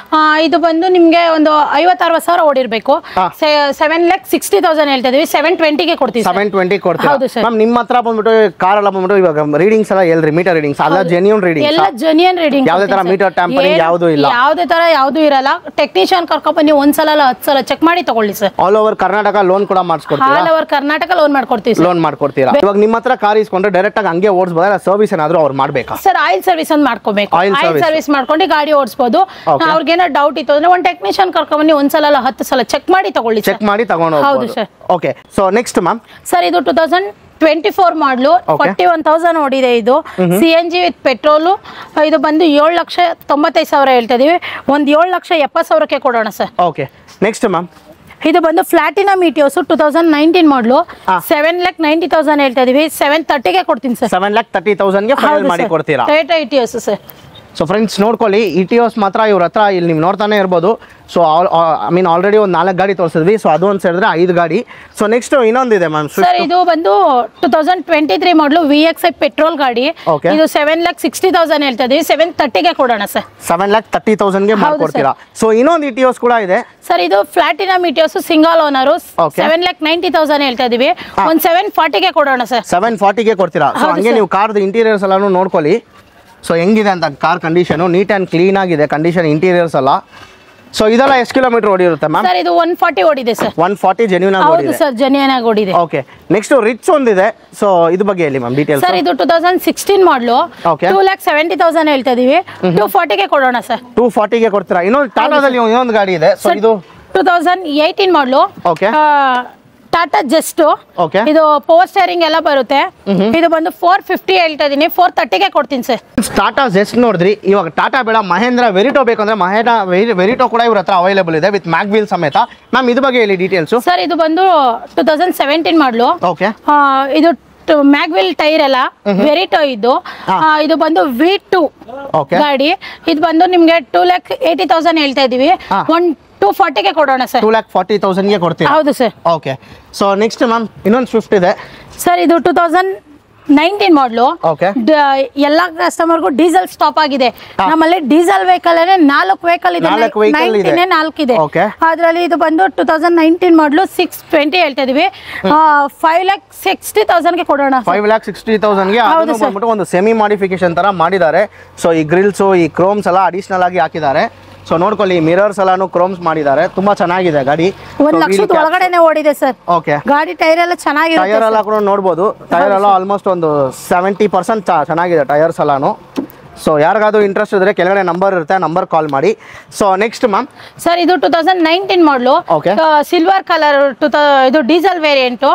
Speaker 1: ಇದು ಬಂದು ನಿಮ್ಗೆ ಒಂದು 50,000-60,000 ಓಡಿರ್ಬೇಕು 7,60,000 ಹೇಳ್ತಾ ಇದೀವಿ 720 ಗೆ ಕೊಡ್ತೀವಿ
Speaker 2: 720 ಕೊಡ್ತೀರಾ ಮ್ಯಾಮ್ ನಿಮ್ಮ ಹತ್ರ ಬಂದ್ಬಿಟ್ಟು ಕಾರ್ ಎಲ್ಲ ಬಂದ್ಬಿಟ್ಟು ಇವಾಗ ರೀಡಿಂಗ್ಸ್ ಎಲ್ಲ ಹೇಳ್ರಿ ಮೀಟರ್ ರೀಡಿಂಗ್ಸ್ ಅಲ್ಲ ಜೆನ್ಯೂನ್ ರೀಡಿಂಗ್ಸ್
Speaker 1: ಎಲ್ಲ ಜೆನ್ಯೂನ್ ರೀಡಿಂಗ್
Speaker 2: ಯಾವುದೇ ತರ ಮೀಟರ್ ಟ್ಯಾಂಪರಿಂಗ್ ಯಾವುದು ಇಲ್ಲ
Speaker 1: ಯಾವುದೇ ತರ ಯಾವುದು ಇರಲ್ಲ ಟೆಕ್ನಿಷಿಯನ್ ಕರ್ಕೊಂಡು ಬನ್ನಿ ಒಂದ್ಸಲ ಅಲ್ಲ 10 ಸಲ ಚೆಕ್ ಮಾಡಿ ತಗೊಳ್ಳಿ sir
Speaker 2: all over Karnataka loan ಕೂಡ ಮಾಡಿಸ್ಕೊಡ್ತೀರಾ
Speaker 1: ಆಲ್ ಓವರ್ ಕರ್ನಾಟಕ ಲೋನ್ ಮಾಡ್ಕೊಡ್ತೀವಿ
Speaker 2: ಲೋನ್ ಮಾಡ್ಕೊಡ್ತೀರಾ ಇವಾಗ ನಿಮ್ಮ ಹತ್ರ ಕಾರ್ ಇಸ್ಕೊಂಡ್ರೆ ಡೈರೆಕ್ಟ್ ಆಗಿ ಹಂಗೆ ಓಡಿಸಬಹುದಾ ಸರ್ವಿಸ್ ಏನಾದರೂ ಅವ್ರು ಮಾಡಬೇಕಾ
Speaker 1: ಸರ್ ಆಯಿಲ್ ಸರ್ವಿಸ್ ಅಂತ ಮಾಡ್ಕೋಬೇಕು ಆಯಿಲ್ ಸರ್ವಿಸ್ ಮಾಡ್ಕೊಂಡು ಗಾಡಿ ಓಡಿಸಬಹುದು ಅವ್ರಿಗೇನೋ ಡೌಟ್ ಇತ್ತು ಅಂದ್ರೆ ಒಂದು ಟೆಕ್ನಿಷಿಯನ್ ಕರ್ಕೊಂಡು ಬನ್ನಿ ಒಂದ್ಸಲ ಅಲ್ಲ 10 ಸಲ ಚೆಕ್ ಮಾಡಿ ತಗೊಳ್ಳಿ
Speaker 2: ಚೆಕ್ ಮಾಡಿ ತಗೊಂಡು
Speaker 1: ಹೌದು sir
Speaker 2: okay so next ma'am
Speaker 1: sir ಇದು 2024 ಮಾಡಲು 41,000 ಓಡಿದೆ ಇದು CNG ವಿತ್ ಪೆಟ್ರೋಲ್ ಇದು ಬಂದು 7,95,000 ಹೇಳ್ತಾ ಇದೀವಿ ಒಂದು 7,70,000 ಕ್ಕೆ ಕೊಡೋಣ ಸರ್
Speaker 2: ಓಕೆ ನೆಕ್ಸ್ಟ್ ಮ್ಯಾಮ್
Speaker 1: ಇದು ಬಂದು ಪ್ಲಾಟಿನಮ್ ETS 2019 ಮಾಡಲು 7,90,000 ಹೇಳ್ತಾ ಇದೀವಿ 730 ಗೆ ಕೊಡ್ತೀನಿ ಸರ್
Speaker 2: 7,30,000 ಗೆ ಫೈನಲ್ ಮಾಡಿ ಕೊಡ್ತೀರಾ
Speaker 1: Toyota ETS sir
Speaker 2: so friends ನೋಡ್ಕೊಳ್ಳಿ ETS ಮಾತ್ರ ಇವ್ರ ಹತ್ರ ಇಲ್ಲಿ ನೀವು ನೋಡ್ತಾನೆ ಇರ್ಬೋದು ಸೊ ಐ ಮೀನ್ ಆಲ್ರೆಡಿ ಒಂದು 4 ಗಾಡಿ ತೋರಿಸಿದ್ವಿ ಸೊ ಅದು ಒಂದು ಸೇರಿದ್ರೆ 5 ಗಾಡಿ ಸೊ ನೆಕ್ಸ್ಟ್ ಇನ್ನೊಂದಿದೆ ಮ್ಯಾಮ್
Speaker 1: ಸರ್ ಇದು ಬಂದು 2023 ಮಾಡಲು VXI ಪೆಟ್ರೋಲ್ ಗಾಡಿ ಇದು 7,60,000 ಹೇಳ್ತಾ ಇದೀವಿ 730 ಗೆ ಕೊಡೋಣ ಸರ್
Speaker 2: 7,30,000 ಗೆ ಮಾಡ್ಕೊಡ್ತೀರಾ ಸೊ ಇನ್ನೊಂದು ETS ಕೂಡ ಇದೆ
Speaker 1: ಸರ್ ಇದು ಪ್ಲಾಟಿನಮ್ ETS ಸಿಂಗಲ್ ಓನರ್ 7,90,000 ಹೇಳ್ತಾ ಇದೀವಿ ಒಂದು 740 ಗೆ ಕೊಡೋಣ ಸರ್
Speaker 2: 740 ಗೆ ಕೊಡ್ತೀರಾ ಸೊ ಹಂಗೆ ನೀವು ಕಾರ್ದು ಇಂಟೀರಿಯರ್ಸ್ ಎಲ್ಲಾನು ನೋಡ್ಕೊಳ್ಳಿ ಸೊ ಹೆಂಗಿದೆ ಅಂತ car condition neat and clean ಆಗಿದೆ ಕಂಡೀಷನ್ ಇಂಟೀರಿಯರ್ಸ್ ಎಲ್ಲ ಸೊ ಇದೆಲ್ಲ ಎಷ್ಟು ಕಿಲೋಮೀಟರ್ ಓಡಿರುತ್ತೆ ಮ್ಯಾಮ್
Speaker 1: ಸರ್ ಇದು 140 ಓಡಿದೆ ಸರ್
Speaker 2: 140 ಜೆನ್ಯೂನ್ ಆಗಿ ಓಡಿದೆ
Speaker 1: ಹೌದು ಸರ್ ಜೆನ್ಯೂನ್ ಆಗಿ ಓಡಿದೆ
Speaker 2: ಓಕೆ ನೆಕ್ಸ್ಟ್ ರಿಚ್ ಒಂದಿದೆ ಸೊ ಇದು ಬಗ್ಗೆ ಹೇಳಿ ಮ್ಯಾಮ್ ಡೀಟೇಲ್ಸ್
Speaker 1: ಸರ್ ಇದು 2016 ಮಾಡಲು 2,70,000 ಹೇಳ್ತಾ ಇದೀವಿ 240 ಗೆ ಕೊಡೋಣ ಸರ್
Speaker 2: 240 ಗೆ ಕೊಡ್ತೀರಾ ಇನ್ನೊಂದು ಟಾಟಾದಲ್ಲಿ ಇನ್ನೊಂದು ಗಾಡಿ ಇದೆ ಸೊ ಇದು
Speaker 1: 2018 ಮಾಡಲು
Speaker 2: ಓಕೆ
Speaker 1: ಟಾಟಾ ಜಸ್ಟ್ ಇದು ಪವರ್ ಸ್ಟೇರಿಂಗ್ ಎಲ್ಲ ಬರುತ್ತೆ ಇದು ಬಂದು 450 ಹೇಳ್ತಾ ಇದೀನಿ 430 ಗೆ ಕೊಡ್ತೀನಿ ಸರ್
Speaker 2: ಟಾಟಾ ಜೆಸ್ಟ್ ನೋಡಿದ್ರಿ ಇವಾಗ ಟಾಟಾ ಬೇಡ ಮಹೇಂದ್ರ ವೆರಿಟೋ ಬೇಕಂದ್ರೆ ಮಹೇಂದ್ರ ವೆರಿಟೋ ಕೂಡ ಇವ್ರ ಹತ್ರ ಅವೈಲೇಬಲ್ ಇದೆ ವಿತ್ ಮ್ಯಾಗ್ ವೀಲ್ ಸಮೇತ ಮ್ಯಾಮ್ ಇದು ಬಗ್ಗೆ ಹೇಳಿ ಡೀಟೇಲ್ಸ್
Speaker 1: ಸರ್ ಇದು ಬಂದು 2017 ಮಾಡಲು
Speaker 2: ಓಕೆ ಇದು
Speaker 1: ಮ್ಯಾಗ್ವಿಲ್ ಟೈರ್ ಎಲ್ಲ ವೆರಿಟೋ ಇದು ಬಂದು V2 ಗಾಡಿ ಇದು ಬಂದು ನಿಮ್ಗೆ 2,80,000 ಹೇಳ್ತಾ ಇದೀವಿ 240 ಗೆ ಕೊಡೋಣ ಸರ್
Speaker 2: 2,40,000 ಗೆ ಕೊಡ್ತೀರಾ
Speaker 1: ಹೌದು sir
Speaker 2: okay so next ma'am ಇನ್ನೊಂದು ಸ್ವಿಫ್ಟ್ ಇದೆ
Speaker 1: ಸರ್ ಇದು 2019 ಮಾಡಲು ಎಲ್ಲ ಕಸ್ಟಮರ್ಗೂ ಡೀಸೆಲ್ ಸ್ಟಾಪ್ ಆಗಿದೆ ನಮ್ಮಲ್ಲಿ ಡೀಸೆಲ್ ವೆಹಿಕಲ್ 4 ವೆಹಿಕಲ್ ಇದೆ 4 ಇದೆ ಅದರಲ್ಲಿ ಇದು ಬಂದು 2019 ಮಾಡಲು 620 ಹೇಳ್ತಾ ಇದೀವಿ 5,60,000 ಗೆ ಕೊಡೋಣ
Speaker 2: 5,60,000 ಗೆ ಅದನ್ನು ಬಂದ್ಬಿಟ್ಟು ಒಂದು ಸೆಮಿ ಮಾಡಿಫಿಕೇಶನ್ ತರ ಮಾಡಿದ್ದಾರೆ ಸೊ ಈ ಗ್ರಿಲ್ಸ್ ಈ ಕ್ರೋಮ್ಸ್ ಎಲ್ಲ ಅಡಿಷನಲ್ ಆಗಿ ಹಾಕಿದ್ದಾರೆ ಸೊ ನೋಡ್ಕೊಳ್ಳಿ ಮಿರರ್ಸ್ ಎಲ್ಲಾನು ಕ್ರೋಮ್ಸ್ ಮಾಡಿದ್ದಾರೆ, ತುಂಬಾ ಚೆನ್ನಾಗಿದೆ ಗಾಡಿ.
Speaker 1: 1 ಲಕ್ಷದ ಒಳಗಡೆನೆ ಓಡಿದೆ ಸರ್.
Speaker 2: ಓಕೆ,
Speaker 1: ಗಾಡಿ ಟೈರ್ ಎಲ್ಲ ಚೆನ್ನಾಗಿದೆ.
Speaker 2: ಟೈರ್ ಎಲ್ಲ ಕೂಡ ನೋಡ್ಬೋದು, ಟೈರ್ ಎಲ್ಲ ಆಲ್ಮೋಸ್ಟ್ ಒಂದು 70% ಚೆನ್ನಾಗಿದೆ ಟೈರ್ಸ್ ಎಲ್ಲಾನು. ಸೊ ಯಾರಿಗಾದ್ರೂ ಇಂಟ್ರೆಸ್ಟ್ ಇದ್ರೆ ಕೆಳಗಡೆ ನಂಬರ್ ಇರುತ್ತೆ, ನಂಬರ್ ಕಾಲ್ ಮಾಡಿ. ಸೊ ನೆಕ್ಸ್ಟ್ ಮ್ಯಾಮ್
Speaker 1: ಸರ್ ಇದು 2019 ಮಾಡಲು, ಸಿಲ್ವರ್ ಕಲರ್, ಇದು ಡೀಸೆಲ್ ವೇರಿಯಂಟ್,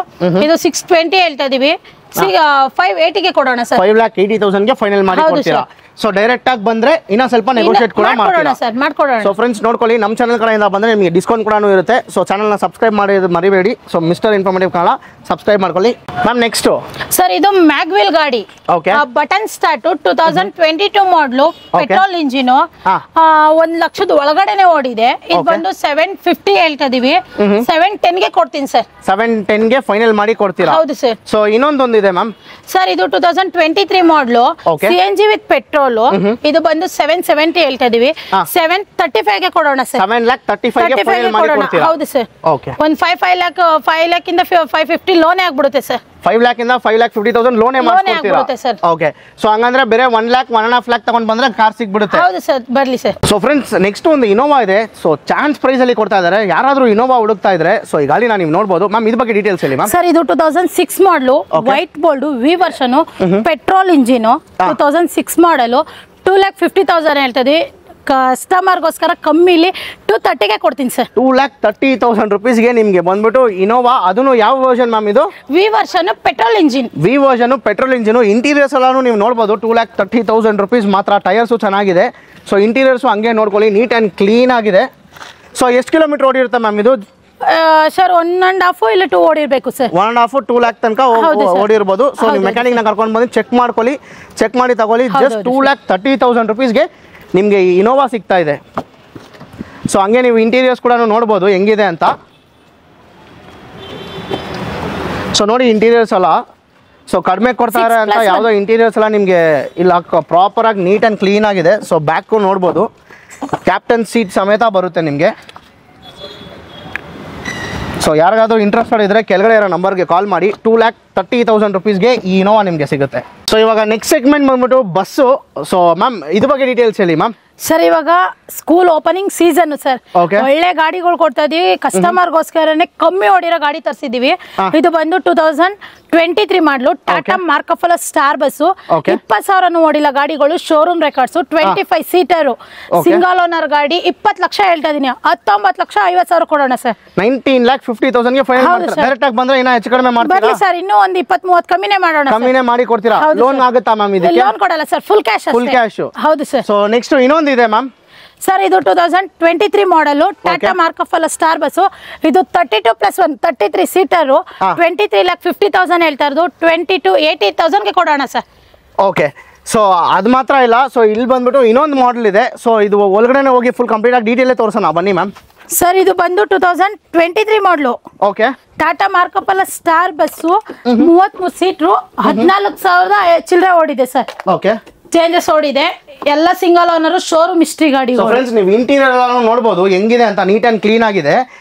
Speaker 1: ಇದು 620 ಹೇಳ್ತಾ ಇದೀವಿ. 580 ಕೊಡೋಣ ಸರ್.
Speaker 2: 5,80,000 ಫೈನಲ್ ಮಾಡಿ ಕೊಡ್ತೀರಾ? ಸೊ ಡೈರೆಕ್ಟ್ ಆಗಿ ಬಂದ್ರೆ ಇನ್ನ ಸ್ವಲ್ಪ ನೆಗೋಷಿಯೇಟ್ ಕೂಡ ಮಾಡ್ತೀರಾ
Speaker 1: ಸರ್? ಮಾಡ್ಕೊಡೋಣ.
Speaker 2: ಸೊ ಫ್ರೆಂಡ್ಸ್ ನೋಡ್ಕೊಳ್ಳಿ, ನಮ್ಮ ಚಾನಲ್ ಕಡೆಯಿಂದ ಬಂದ್ರೆ ನಿಮಗೆ ಡಿಸ್ಕೌಂಟ್ ಕೂಡ ಇರುತ್ತೆ. ಸೊ ಚಾನಲ್ನ ಸಬ್ಸ್ಕ್ರೈಬ್ ಮಾಡಿ ಮರಿಬೇಡಿ. So mister informative Kannada subscribe ಮಾಡ್ಕೊಳ್ಳಿ. ಮ್ಯಾಮ್ ನೆಕ್ಸ್ಟ್
Speaker 1: ಸರ್ ಇದು ಮ್ಯಾಗ್ವಿಲ್ ಗಾಡಿ, ಬಟನ್ ಸ್ಟಾರ್ಟ್, 2022 ಮಾಡಲು, ಪೆಟ್ರೋಲ್ ಇಂಜಿನ್, 1 ಲಕ್ಷದ ಒಳಗಡೆನೆ ಓಡಿದೆ. ಇದು ಬಂದು 750 ಹೇಳ್ತಾ ಇದೀವಿ. 710 ಕೊಡ್ತೀನಿ ಸರ್.
Speaker 2: 710 ಫೈನಲ್ ಮಾಡಿ ಕೊಡ್ತೀರಾ?
Speaker 1: ಹೌದು ಸರ್.
Speaker 2: ಸೊ ಇನ್ನೊಂದೊಂದಿದೆ ಮ್ಯಾಮ್
Speaker 1: ಸರ್ ಇದು 2023 ಮಾಡಲು, CNG ವಿತ್ ಪೆಟ್ರೋಲ್, ಇದು ಬಂದು 770 ಹೇಳ್ತಾ ಇದೀವಿ. 735 ಕೊಡೋಣ ಸರ್.
Speaker 2: 7,35,000 ಫೈನಲ್ ಮಾಡಿ ಕೊಡ್ತೀರಾ?
Speaker 1: ಹೌದು ಸರ್.
Speaker 2: ಓಕೆ,
Speaker 1: ಒಂದು 5 ಲ್ಯಾಕ್ ಇಂದ 550 ಲೋನೇ ಆಗ್ಬಿಡುತ್ತೆ ಸರ್.
Speaker 2: 5 ಲ್ಯಾಕ್ ಇಂದ 5,50,000 ಲೋನೇ ಮಾಡ್ಕೊಡ್ತೀರಾ? ಓಕೆ, ಸೊ ಹಂಗಂದ್ರೆ ಬೇರೆ 1 ಲ್ಯಾಕ್ 1.5 ಲ್ಯಾಕ್ ತಗೊಂಡ್ ಬಂದ್ರೆ ಕಾರ್ ಸಿಗ್ಬಿಡುತ್ತೆ.
Speaker 1: ಹೌದು ಸರ್, ಬರ್ಲಿ ಸರ್.
Speaker 2: ಸೊ ಫ್ರೆಂಡ್ಸ್ ನೆಕ್ಸ್ಟ್ ಒಂದು ಇನೋವಾ ಇದೆ. ಸೊ ಚಾನ್ಸ್ ಪ್ರೈಸ್ ಅಲ್ಲಿ ಕೊಡ್ತಾ ಇದಾರೆ. ಯಾರಾದ್ರೂ ಇನೋವಾ ಹುಡುಕ್ತಾ ಇದ್ರೆ ಸೊ ಈ ಗಾಡಿ ನೀವು ನೋಡಬಹುದು. ಮ್ಯಾಮ್ ಇದ್ರ ಬಗ್ಗೆ ಡೀಟೇಲ್ಸ್ ಹೇಳಿ ಮ್ಯಾಮ್.
Speaker 1: ಸರ್ ಇದು 2006 model, white bold, V version, petrol engine, 2006 model, 2,50,000 ಹೇಳ್ತದೆ. ಕಸ್ಟಮರ್ಗೋಸ್ಕರ ಕಮ್ಮಿಲಿ 230 ಕೊಡ್ತೀನಿ ಸರ್.
Speaker 2: 2,30,000 ರುಪೀಸ್ಗೆ ನಿಮ್ಗೆ ಬಂದ್ಬಿಟ್ಟು ಇನೋವಾ. ಅದನ್ನು ಯಾವ ವರ್ಷನ್ ಮ್ಯಾಮ್? ಇದು
Speaker 1: V version, petrol engine.
Speaker 2: V version petrol engine. Interiors ಎಲ್ಲಾನು ನೀವು ನೋಡ್ಬೋದು. 2,30,000 ರುಪೀಸ್ ಮಾತ್ರ. ಟೈರ್ಸು ಚೆನ್ನಾಗಿದೆ. ಸೊ ಇಂಟೀರಿಯರ್ಸು ಹಂಗೆ ನೋಡ್ಕೊಳ್ಳಿ, ನೀಟ್ ಆ್ಯಂಡ್ ಕ್ಲೀನ್ ಆಗಿದೆ. ಸೊ ಎಷ್ಟು ಕಿಲೋಮೀಟರ್ ಓಡಿರುತ್ತೆ ಮ್ಯಾಮ್ ಇದು?
Speaker 1: ಸರ್ 1.5 ಇಲ್ಲ 2 ಓಡಿರ್ಬೇಕು ಸರ್.
Speaker 2: 1.5 2 ಲ್ಯಾಕ್ ತನಕ ಓಡಿರ್ಬೋದು. ಸೊ ನೀವು ಮೆಕ್ಯಾನಿಕ್ ನ ಕರ್ಕೊಂಡು ಬಂದು ಚೆಕ್ ಮಾಡ್ಕೊಳ್ಳಿ, ಚೆಕ್ ಮಾಡಿ ತಗೊಳ್ಳಿ. ಜಸ್ಟ್ 2,30,000 ರುಪೀಸ್ಗೆ ನಿಮಗೆ ಇನೋವಾ ಸಿಗ್ತಾ ಇದೆ. ಸೊ ಹಂಗೆ ನೀವು ಇಂಟೀರಿಯರ್ಸ್ ಕೂಡ ನೋಡ್ಬೋದು ಹೆಂಗಿದೆ ಅಂತ. ಸೊ ನೋಡಿ ಇಂಟೀರಿಯರ್ಸ್ ಎಲ್ಲ ಸೊ ಕಡಿಮೆ ಕೊಡ್ತಾರೆ ಅಂತ ಯಾವುದೋ ಇಂಟೀರಿಯರ್ಸ್ ಎಲ್ಲ ನಿಮಗೆ ಇಲ್ಲ, ಪ್ರಾಪರಾಗಿ ನೀಟ್ ಆ್ಯಂಡ್ ಕ್ಲೀನ್ ಆಗಿದೆ. ಸೊ ಬ್ಯಾಕು ನೋಡ್ಬೋದು, ಕ್ಯಾಪ್ಟನ್ ಸೀಟ್ ಸಮೇತ ಬರುತ್ತೆ ನಿಮಗೆ. ಸೊ ಯಾರಿಗಾದ್ರೂ ಇಂಟ್ರೆಸ್ಟೆಡ್ ಇದ್ರೆ ಕೆಳಗಡೆ ಇರೋ ನಂಬರ್ಗೆ ಕಾಲ್ ಮಾಡಿ. 2,30,000 ರುಪೀಸ್ಗೆ ಈ ಇನೋವಾ ನಿಮಗೆ ಸಿಗುತ್ತೆ. ಸೊ ಇವಾಗ ನೆಕ್ಸ್ಟ್ ಸೆಗ್ಮೆಂಟ್ ಬಂದ್ಬಿಟ್ಟು ಬಸ್ಸು. ಸೊ ಮ್ಯಾಮ್ ಇದ್ರ ಬಗ್ಗೆ ಡೀಟೇಲ್ಸ್ ಹೇಳಿ ಮ್ಯಾಮ್.
Speaker 1: ಸರ್ ಇವಾಗ ಸ್ಕೂಲ್ ಓಪನಿಂಗ್ ಸೀಸನ್ ಸರ್. ಒಳ್ಳೆ ಗಾಡಿಗಳು ಕೊಡ್ತಾ ಇದೀವಿ. ಕಸ್ಟಮರ್ಗೋಸ್ಕರನೇ ಕಮ್ಮಿ ಓಡಿರೋ ಗಾಡಿ ತರಿಸಿದೀವಿ. ಇದು ಬಂದು 2023 ಮಾಡಲು, ಟಾಟಾ ಮಾರ್ಕಫಲ ಸ್ಟಾರ್ ಬಸ್. 20,000 ಓಡಿಲ್ಲ ಗಾಡಿಗಳು, showroom records, 25 seater, single owner ಗಾಡಿ. 20 ಲಕ್ಷ ಹೇಳ್ತಾ ಇದೀನಿ. 19,50,000 ಕೊಡೋಣ ಸರ್.
Speaker 2: 19,50,000 ಫೈನಲ್. ಡೈರೆಕ್ಟ್ ಆಗಿ ಬಂದ್ರೆ ಇನ್ನೂ ಹೆಚ್ಚು ಕಡಿಮೆ ಮಾಡ್ತೀರಾ
Speaker 1: ಸರ್? ಇನ್ನೂ ಒಂದು 20-30 ಕಮ್ಮಿನೇ ಮಾಡೋಣ.
Speaker 2: ಕಮ್ಮಿನೇ ಮಾಡಿ ಕೊಡ್ತೀರಾ? ಲೋನ್ ಆಗುತ್ತಾ ಮ್ಯಾಮ್? ಇದಕ್ಕೆ
Speaker 1: ಲೋನ್ ಕೊಡಲ್ಲ sir, full cash.
Speaker 2: Full cash.
Speaker 1: ಹೌದು ಸರ್.
Speaker 2: ಸೊ ನೆಕ್ಸ್ಟ್ ಇನ್ನೊಂದು ಇದೆ ಮ್ಯಾಮ್.
Speaker 1: ಸರ್ ಇದು 2023 ಮಾಡಲು, ಟಾಟಾ ಮಾರ್ಕಫಲ ಸ್ಟಾರ್ ಬಸ್. ಇದು 32+1 33 ಸೀಟರ್, 23,50,000 ಹೇಳ್ತಾ ಇರೋದು. 22,80,000 ಕೊಡೋಣ ಸರ್.
Speaker 2: ಓಕೆ, ಸೊ ಅದು ಮಾತ್ರ ಇಲ್ಲ. ಸೊ ಇಲ್ಲಿ ಬಂದ್ಬಿಟ್ಟು ಇನ್ನೊಂದು ಮಾಡೆಲ್ ಇದೆ. ಸೊ ಇದು ಒಳಗಡೆ ಹೋಗಿ ಫುಲ್ ಕಂಪ್ಲೀಟ್ ಆಗಿ ಡೀಟೇಲ್ ತೋರಿಸೋಣ ಬನ್ನಿ ಮ್ಯಾಮ್.
Speaker 1: ಸರ್ ಇದು ಬಂದು 2023 ಮಾಡಲು,
Speaker 2: okay,
Speaker 1: Tata Marcopolo star bus, 33 seater, 14,000 ಚಿಲ್ಲರೆ ಓಡಿದೆ ಸರ್.
Speaker 2: ಓಕೆ,
Speaker 1: ಚೇಂಜಸ್ ಓಡಿದೆ. ಎಲ್ಲ ಸಿಂಗಲ್ ಓನರ್, ಶೋರೂಮ್ ಹಿಸ್ಟ್ರಿ ಗಾಡಿ.
Speaker 2: ಫ್ರೆಂಡ್ಸ್ ನೀವು ಇಂಟೀರಿಯರ್ ಎಲ್ಲ ನೋಡ್ಬೋದು ಹೆಂಗಿದೆ ಅಂತ, ನೀಟ್ ಆ್ಯಂಡ್ ಕ್ಲೀನ್ ಆಗಿದೆ.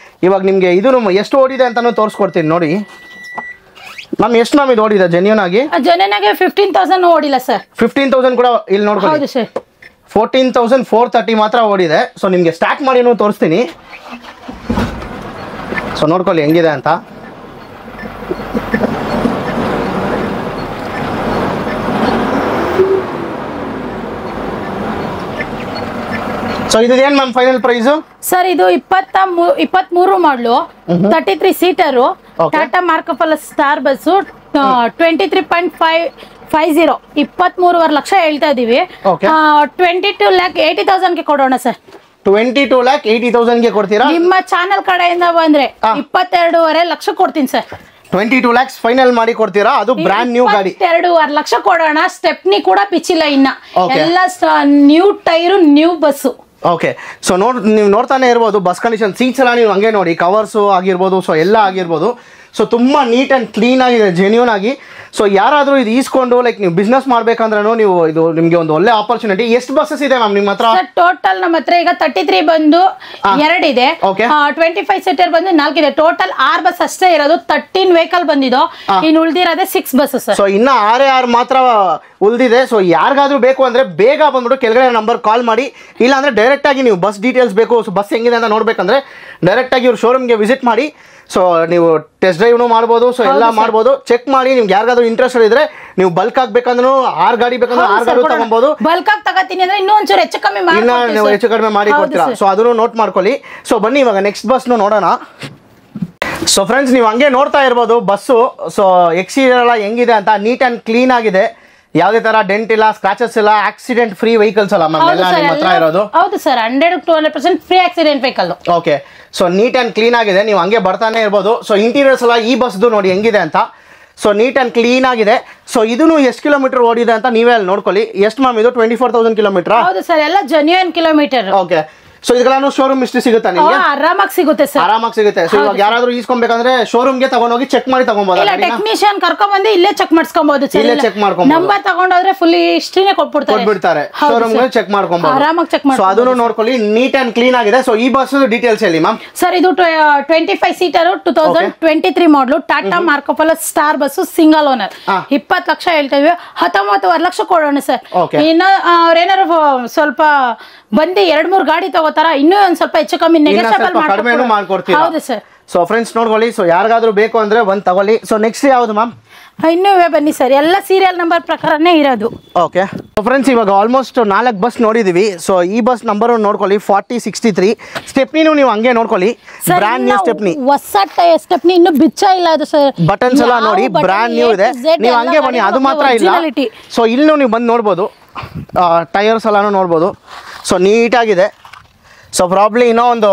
Speaker 2: ಇವಾಗ ನಿಮಗೆ ಇದು ಎಷ್ಟು ಓಡಿದೆ ಅಂತಾನು ತೋರಿಸ್ಕೊಡ್ತೀನಿ ನೋಡಿ ಮ್ಯಾಮ್. ಎಷ್ಟು ಮ್ಯಾಮ್ ಇದು ಓಡಿದೆ ಜೆನ್ಯೂನ್ ಆಗಿ?
Speaker 1: 15,000 ಓಡಿಲ್ಲ ಸರ್.
Speaker 2: 15,000 ಕೂಡ ಇಲ್ಲಿ ನೋಡ್ಕೊಳ್ಳಿ.
Speaker 1: ಹೌದು ಸರ್.
Speaker 2: 14,430 ಮಾತ್ರ ಓಡಿದೆ. ಸೊ ನಿಮಗೆ ಸ್ಟಾರ್ಟ್ ಮಾಡಿ ತೋರಿಸ್ತೀನಿ. ಸೊ ನೋಡ್ಕೊಳ್ಳಿ ಹೆಂಗಿದೆ ಅಂತ. ಸೊ ಇದು ಏನು ಮ್ಯಾಮ್ ಫೈನಲ್ ಪ್ರೈಸ್?
Speaker 1: ಸರ್ ಇದು 23 ಮಾಡಲು, 33 seater, Tata Marcopolo star bus, 23.50, 23.5 lakh ಹೇಳ್ತಾ ಇದೀವಿ. 22,80,000 ಕೊಡೋಣ ಸರ್.
Speaker 2: 22,80,000 ಕೊಡ್ತೀರಾ?
Speaker 1: ನಿಮ್ಮ ಚಾನಲ್ ಕಡೆಯಿಂದ ಬಂದ್ರೆ 22.5 ಲಕ್ಷ ಕೊಡ್ತೀನಿ ಸರ್.
Speaker 2: 22 lakhs ಫೈನಲ್ ಮಾಡಿ ಕೊಡ್ತೀರಾ? ಅದು ಬ್ರಾಂಡ್ ನ್ಯೂ ಗಾಡಿ.
Speaker 1: 22.5 ಲಕ್ಷ ಕೊಡೋಣ. ಸ್ಟೆಪ್ನಿ ಕೂಡ ಬಿಚ್ಚಿಲ್ಲ ಇನ್ನ. ಎಲ್ಲ new tyre, new bus.
Speaker 2: Okay, so ನೀವು ನೋಡ್ತಾನೆ ಇರ್ಬೋದು ಬಸ್ ಕಂಡೀಷನ್, ಸೀಟ್ಸ್ ಎಲ್ಲ ನೀವು ಹಂಗೆ ನೋಡಿ, ಕವರ್ಸು ಆಗಿರ್ಬೋದು, ಸೊ ಎಲ್ಲ ಆಗಿರ್ಬೋದು. ಸೊ ತುಂಬ ನೀಟ್ ಆ್ಯಂಡ್ ಕ್ಲೀನ್ ಆಗಿದೆ, ಜೆನ್ಯೂನ್ ಆಗಿ. ಸೊ ಯಾರಾದರೂ ಇದು ಈಸ್ಕೊಂಡು ಲೈಕ್ ನೀವು ಬಿಸ್ನೆಸ್ ಮಾಡ್ಬೇಕಂದ್ರೂ ನೀವು ಇದು ನಿಮಗೆ ಒಂದು ಒಳ್ಳೆ ಆಪರ್ಚುನಿಟಿ. ಎಷ್ಟು ಬಸ್ಸಸ್ ಇದೆ ಮ್ಯಾಮ್ ನಿಮ್ಮ ಹತ್ರ?
Speaker 1: ಟೋಟಲ್ ನಮ್ಮ ಹತ್ರ ಈಗ 33 ಬಂದು 2 ಇದೆ, 25 ಸೀಟರ್ ಬಂದು 4 ಇದೆ. ಟೋಟಲ್ 6 ಬಸ್ ಅಷ್ಟೇ ಇರೋದು. 13 ವೆಹಿಕಲ್ ಬಂದಿದ್ದು, ಇನ್ನು ಉಳಿದಿರೋದೇ 6 ಬಸ್ಸಸ್.
Speaker 2: ಸೊ ಇನ್ನ 6 ಮಾತ್ರ ಉಳಿದಿದೆ. ಸೊ ಯಾರಿಗಾದ್ರೂ ಬೇಕು ಅಂದ್ರೆ ಬೇಗ ಬಂದ್ಬಿಟ್ಟು ಕೆಳಗಡೆ ನಂಬರ್ ಕಾಲ್ ಮಾಡಿ, ಇಲ್ಲ ಅಂದ್ರೆ ಡೈರೆಕ್ಟ್ ಆಗಿ ನೀವು ಬಸ್ ಡೀಟೇಲ್ಸ್ ಬೇಕು, ಬಸ್ ಹೆಂಗಿದೆ ಅಂತ ನೋಡ್ಬೇಕಂದ್ರೆ ಡೈರೆಕ್ಟ್ ಆಗಿ ಇವ್ರ ಶೋರೂಮ್ಗೆ ವಿಸಿಟ್ ಮಾಡಿ. ಸೊ ನೀವು ಟೆಸ್ಟ್ ಡ್ರೈವ್ನು ಮಾಡ್ಬೋದು. ಸೊ ಎಲ್ಲ ಮಾಡ್ಬೋದು. ಚೆಕ್ ಮಾಡಿ ನಿಮ್ಗೆ ಯಾರಿಗಾದ್ರೂ ಇಂಟ್ರೆಸ್ಟ್ ಇದ್ರೆ ನೀವು ಬಲ್ಕ್ ಆಗ್ಬೇಕಂದ್ರೂ 6 ಗಾಡಿ ಬೇಕಂದ್ರೆ 6 ಗಾಡಿ ತಗೊಬಹುದು.
Speaker 1: ಬಲ್ಕ್ ಆಗಿ ತಗೋತೀನಿ ಅಂದ್ರೆ ಇನ್ನೂ ಒಂಚೂರು ಹೆಚ್ಚು ಕಮ್ಮಿ
Speaker 2: ಮಾಡಿ ಕೊಡ್ತೀರಾ. ಸೊ ಅದನ್ನು ನೋಟ್ ಮಾಡ್ಕೊಳ್ಳಿ. ಸೊ ಬನ್ನಿ ಇವಾಗ ನೆಕ್ಸ್ಟ್ ಬಸ್ನು ನೋಡೋಣ. ಸೊ ಫ್ರೆಂಡ್ಸ್, ನೀವು ಹಂಗೆ ನೋಡ್ತಾ ಇರ್ಬೋದು ಬಸ್ಸು. ಸೊ ಎಕ್ಸ್ಟೀರಿಯರ್ ಎಲ್ಲ ಹೆಂಗಿದೆ ಅಂತ, ನೀಟ್ ಆ್ಯಂಡ್ ಕ್ಲೀನ್ ಆಗಿದೆ. ಯಾವುದೇ ತರ ಡೆಂಟ್ ಇಲ್ಲ, ಸ್ಕ್ರಾಚಸ್ ಇಲ್ಲ, ಆಕ್ಸಿಡೆಂಟ್ ಫ್ರೀ ವೆಹಿಕಲ್ಸ್ ಅಲ್ಲ ಮ್ಯಾಮ್ ಎಲ್ಲ ನಿಮ್ಮ ಹತ್ರ ಇರೋದು?
Speaker 1: ಹೌದು sir, 100% free accident vehicle.
Speaker 2: Okay. So neat and clean ಆಗಿದೆ, ನೀವು ಹಂಗೆ ಬರ್ತಾನೆ ಇರ್ಬೋದು. ಸೊ ಇಂಟೀರಿಯರ್ಸ್ ಎಲ್ಲ ಈ ಬಸ್ದು ನೋಡಿ ಹೆಂಗಿದೆ ಅಂತ. ಸೊ ನೀಟ್ ಆ್ಯಂಡ್ ಕ್ಲೀನ್ ಆಗಿದೆ. ಸೊ ಇದನ್ನು ಎಷ್ಟು ಕಿಲೋಮೀಟರ್ ಓಡಿದೆ ಅಂತ ನೀವೇ ಅಲ್ಲಿ ನೋಡ್ಕೊಳ್ಳಿ. ಎಷ್ಟು ಮ್ಯಾಮ್ ಇದು? 24,000 ಕಿಲೋಮೀಟರ್.
Speaker 1: ಹೌದು ಸರ್, ಎಲ್ಲ ಜೆನ್ಯೂನ್ ಕಿಲೋಮೀಟರ್.
Speaker 2: ಓಕೆ. ಸೊ ಇದೆಲ್ಲ ಶೋರೂಮ್ ಹಿಸ್ಟ್ರಿ ಸಿಗುತ್ತಾ ನಿಮಗೆ?
Speaker 1: ಆರಾಮಾಗಿ ಸಿಗುತ್ತೆ ಸರ್,
Speaker 2: ಆರಾಮಾಗಿ ಸಿಗುತ್ತೆ. ಸೊ ಇವಾಗ ಯಾರಾದ್ರೂ ಈಸ್ಕೊಬೇಕಂದ್ರೆ ಶೋರೂಮ್ಗೆ ತಗೊಂಡೋಗಿ ಚೆಕ್ ಮಾಡಿ ತಗೊಂಬೋದು.
Speaker 1: ಇಲ್ಲ, ಟೆಕ್ನಿಷಿಯನ್ ಕರ್ಕೊಂಡ್ ಬಂದು ಇಲ್ಲೇ ಚೆಕ್ ಮಾಡಿಸ್ಕೊಬಹುದು ಸರ್.
Speaker 2: ಇಲ್ಲೇ ಚೆಕ್ ಮಾಡ್ಕೊಬಹುದು.
Speaker 1: ನಂಬರ್ ತಗೊಂಡೋದ್ರೆ ಫುಲ್ ಹಿಸ್ಟ್ರಿನೇ ಕೊಟ್ಬಿಡ್ತಾರೆ.
Speaker 2: ಶೋರೂಮ್ಗೆ ಚೆಕ್ ಮಾಡ್ಕೊಬಹುದು,
Speaker 1: ಆರಾಮಾಗಿ ಚೆಕ್ ಮಾಡಿ.
Speaker 2: ಸೊ ಅದನ್ನು ನೋಡ್ಕೊಳ್ಳಿ. ನೀಟ್ ಅಂಡ್ ಕ್ಲೀನ್ ಆಗಿದೆ. ಸೊ ಈ ಬಸ್ ಡೀಟೇಲ್ಸ್ ಹೇಳಿ ಮ್ಯಾಮ್.
Speaker 1: ಸರ್ ಇದು 25 ಸೀಟರ್ 2023 ಮಾಡಲು Tata Marcopolo star bus, single owner. 20 lakh ಹೇಳ್ತಾ ಇದ್ವಿ, 19.5 ಲಕ್ಷ ಕೊಡೋಣ ಸರ್. ಇನ್ನು ಅವ್ರೇನಾರು ಸ್ವಲ್ಪ ಬಂದು 2-3 ಗಾಡಿ ತಗೋತಾರ, ಇನ್ನೂ ಒಂದ್ ಸ್ವಲ್ಪ ಹೆಚ್ಚು ಕಮ್ಮಿ ನೆಗೋಷಿಯಬಲ್ ಮಾಡ್ಕೊಡ್ತೀವಿ. ಹೌದು ಸರ್.
Speaker 2: ಸೊ ಫ್ರೆಂಡ್ಸ್ ನೋಡ್ಕೊಳ್ಳಿ. ಸೊ ಯಾರಿಗಾದ್ರೂ ಬೇಕು ಅಂದ್ರೆ ಬಂದು ತಗೊಳ್ಳಿ. ಸೊ ನೆಕ್ಸ್ಟ್ ಯಾವ್ದು ಮ್ಯಾಮ್?
Speaker 1: ಇನ್ನೂ ಬನ್ನಿ ಸರ್, ಎಲ್ಲ ಸೀರಿಯಲ್ ನಂಬರ್ ಪ್ರಕಾರನೇ ಇರೋದು.
Speaker 2: ಓಕೆ. ಸೊ ಫ್ರೆಂಡ್ಸ್ ಇವಾಗ ಆಲ್ಮೋಸ್ಟ್ 4 ಬಸ್ ನೋಡಿದೀವಿ. ಸೊ ಈ ಬಸ್ ನಂಬರ್ ನೋಡ್ಕೊಳ್ಳಿ 4063. ಸ್ಟೆಪ್ನಿನೂ ನೀವು ಹಂಗೆ ನೋಡ್ಕೊಳ್ಳಿ, ಬ್ರಾಂಡ್ ನ್ಯೂ ಸ್ಟೆಪ್ನಿ.
Speaker 1: ಹೊಸ ಸ್ಟೆಪ್ನಿ ಇನ್ನೂ ಬಿಚ್ಚ ಇಲ್ಲ ಅದು ಸರ್.
Speaker 2: ಬಟನ್ಸ್ ಎಲ್ಲ ನೋಡಿ ಬ್ರಾಂಡ್ ನ್ಯೂ ಇದೆ. ನೀವು ಹಂಗೆ ಬನ್ನಿ, ಅದು ಮಾತ್ರ ಇಲ್ಲ. ಸೊ ಇಲ್ಲೂ ನೀವು ಬಂದು ನೋಡ್ಬೋದು, ಟೈರ್ಸ್ ಎಲ್ಲಾನು ನೋಡ್ಬೋದು. ಸೊ ನೀಟಾಗಿದೆ. ಸೊ ಪ್ರಾಬ್ಲಿ ಇನ್ನೂ ಒಂದು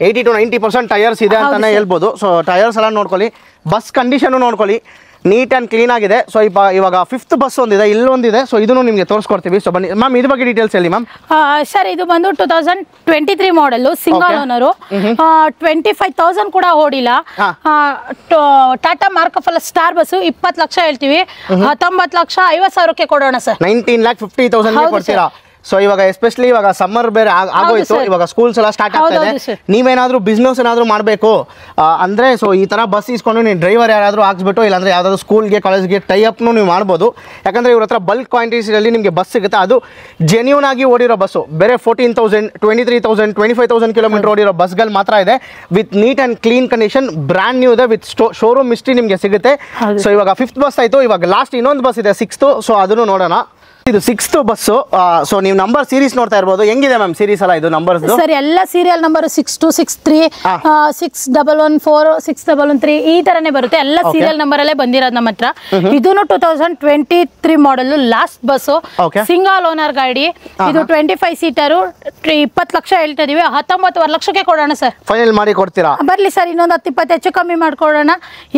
Speaker 2: 80 to 90% ಟೈರ್ಸ್ ಇದೆ ಅಂತಾನೆ ಹೇಳ್ಬೋದು. ಸೊ ಟೈರ್ಸ್ ಎಲ್ಲ ನೋಡ್ಕೊಳ್ಳಿ, ಬಸ್ ಕಂಡೀಷನ್ ನೋಡ್ಕೊಳ್ಳಿ, ನೀಟ್ ಆ್ಯಂಡ್ ಕ್ಲೀನ್ ಆಗಿದೆ. ಸೊ ಇವಾಗ 5th ಬಸ್ ಒಂದಿದೆ, ಇಲ್ಲೊಂದಿದೆ. ಸೊ ಇದನ್ನು ನಿಮಗೆ ತೋರಿಸ್ಕೊಡ್ತೀವಿ. ಸೊ ಬನ್ನಿ ಮ್ಯಾಮ್, ಇದ್ರ ಬಗ್ಗೆ ಡೀಟೇಲ್ಸ್ ಹೇಳಿ ಮ್ಯಾಮ್.
Speaker 1: ಸರ್ ಇದು ಬಂದು 2023 ಮಾಡಲು, ಸಿಂಗಲ್ ಓನರು, 25,000 ಕೂಡ ಓಡಿಲ್ಲ. Tata Marcopolo star bus, 20 lakh ಹೇಳ್ತೀವಿ, 19 ಲಕ್ಷ 50,000ಕ್ಕೆ ಕೊಡೋಣ ಸರ್.
Speaker 2: 19,50,000 ಕೊಡ್ತೀರಾ? ಸೊ ಇವಾಗ ಎಸ್ಪೆಷಲಿ ಇವಾಗ ಸಮ್ಮರ್ ಬೇರೆ ಆಗೋಯ್ತು, ಇವಾಗ ಸ್ಕೂಲ್ಸ್ ಎಲ್ಲ ಸ್ಟಾರ್ಟ್ ಆಗ್ತಾ ಇದೆ. ನೀವೇನಾದ್ರೂ ಬಿಸ್ನೆಸ್ ಏನಾದ್ರು ಮಾಡಬೇಕು ಅಂದ್ರೆ ಸೊ ಈ ತರ ಬಸ್ ಇಸ್ಕೊಂಡು ನೀವು ಡ್ರೈವರ್ ಯಾರಾದ್ರೂ ಹಾಕ್ಸ್ಬಿಟ್ಟು, ಇಲ್ಲಾಂದ್ರೆ ಯಾವ್ದಾದ್ರು ಸ್ಕೂಲ್ಗೆ ಕಾಲೇಜ್ಗೆ ಟೈ ಅಪ್ನು ನೀವು ಮಾಡ್ಬೋದು. ಯಾಕಂದ್ರೆ ಇವ್ರ ಹತ್ರ ಬಲ್ಕ್ ಕ್ವಾಂಟಿಟಿಯಲ್ಲಿ ನಿಮಗೆ ಬಸ್ ಸಿಗುತ್ತೆ. ಅದು ಜೆನ್ಯೂನ್ ಆಗಿ ಓಡಿರೋ ಬಸ್ಸು. ಬೇರೆ 14,000, 23,000, 25,000 ಕಿಲೋಮೀಟರ್ ಓಡಿರೋ ಬಸ್ಗಳು ಮಾತ್ರ ಇದೆ. With neat and clean condition, brand new ಇದೆ, ವಿತ್ ಶೋರೂಮ್ ಹಿಸ್ಟ್ರಿ ನಿಮಗೆ ಸಿಗುತ್ತೆ. ಸೊ ಇವಾಗ 5th ಬಸ್ ಆಯ್ತು, ಇವಾಗ ಲಾಸ್ಟ್ ಇನ್ನೊಂದು ಬಸ್ ಇದೆ 6th. ಸೊ ಅದನ್ನು ನೋಡೋಣ. ಇದು 6th ಬಸ್ಸು. ಸೊ ನೀವು ನಂಬರ್ ಸೀರೀಸ್ ನೋಡ್ತಾ ಇರ್ಬೋದು. ಹೆಂಗಿದೆ ಮ್ಯಾಮ್ ಸೀರೀಸ್ ಅಲ್ಲ ಇದು ನಂಬರ್?
Speaker 1: ಸರ್ ಎಲ್ಲ ಸೀರಿಯಲ್ ನಂಬರ್ 6263, 6114, 613 ಈ ತರನೇ ಬರುತ್ತೆ. ಎಲ್ಲ ಸೀರಿಯಲ್ ನಂಬರ್ ಅಲ್ಲೇ ಬಂದಿರೋದು ನಮ್ಮ ಹತ್ರ. ಇದನ್ನು 2023 ಮಾಡಲ್ ಲಾಸ್ಟ್ ಬಸ್, ಸಿಂಗಲ್ ಓನರ್ ಗಾಡಿ. ಇದು 25 ಸೀಟರು, 20 ಲಕ್ಷ ಹೇಳ್ತಾ ಇದೀವಿ, 19.5 ಲಕ್ಷಕ್ಕೆ ಕೊಡೋಣ ಸರ್.
Speaker 2: ಫೈನಲ್ ಮಾಡಿ ಕೊಡ್ತೀರಾ?
Speaker 1: ಬರ್ಲಿ ಸರ್, ಇನ್ನೊಂದು 10-20 ಹೆಚ್ಚು ಕಮ್ಮಿ ಮಾಡ್ಕೊಡೋಣ.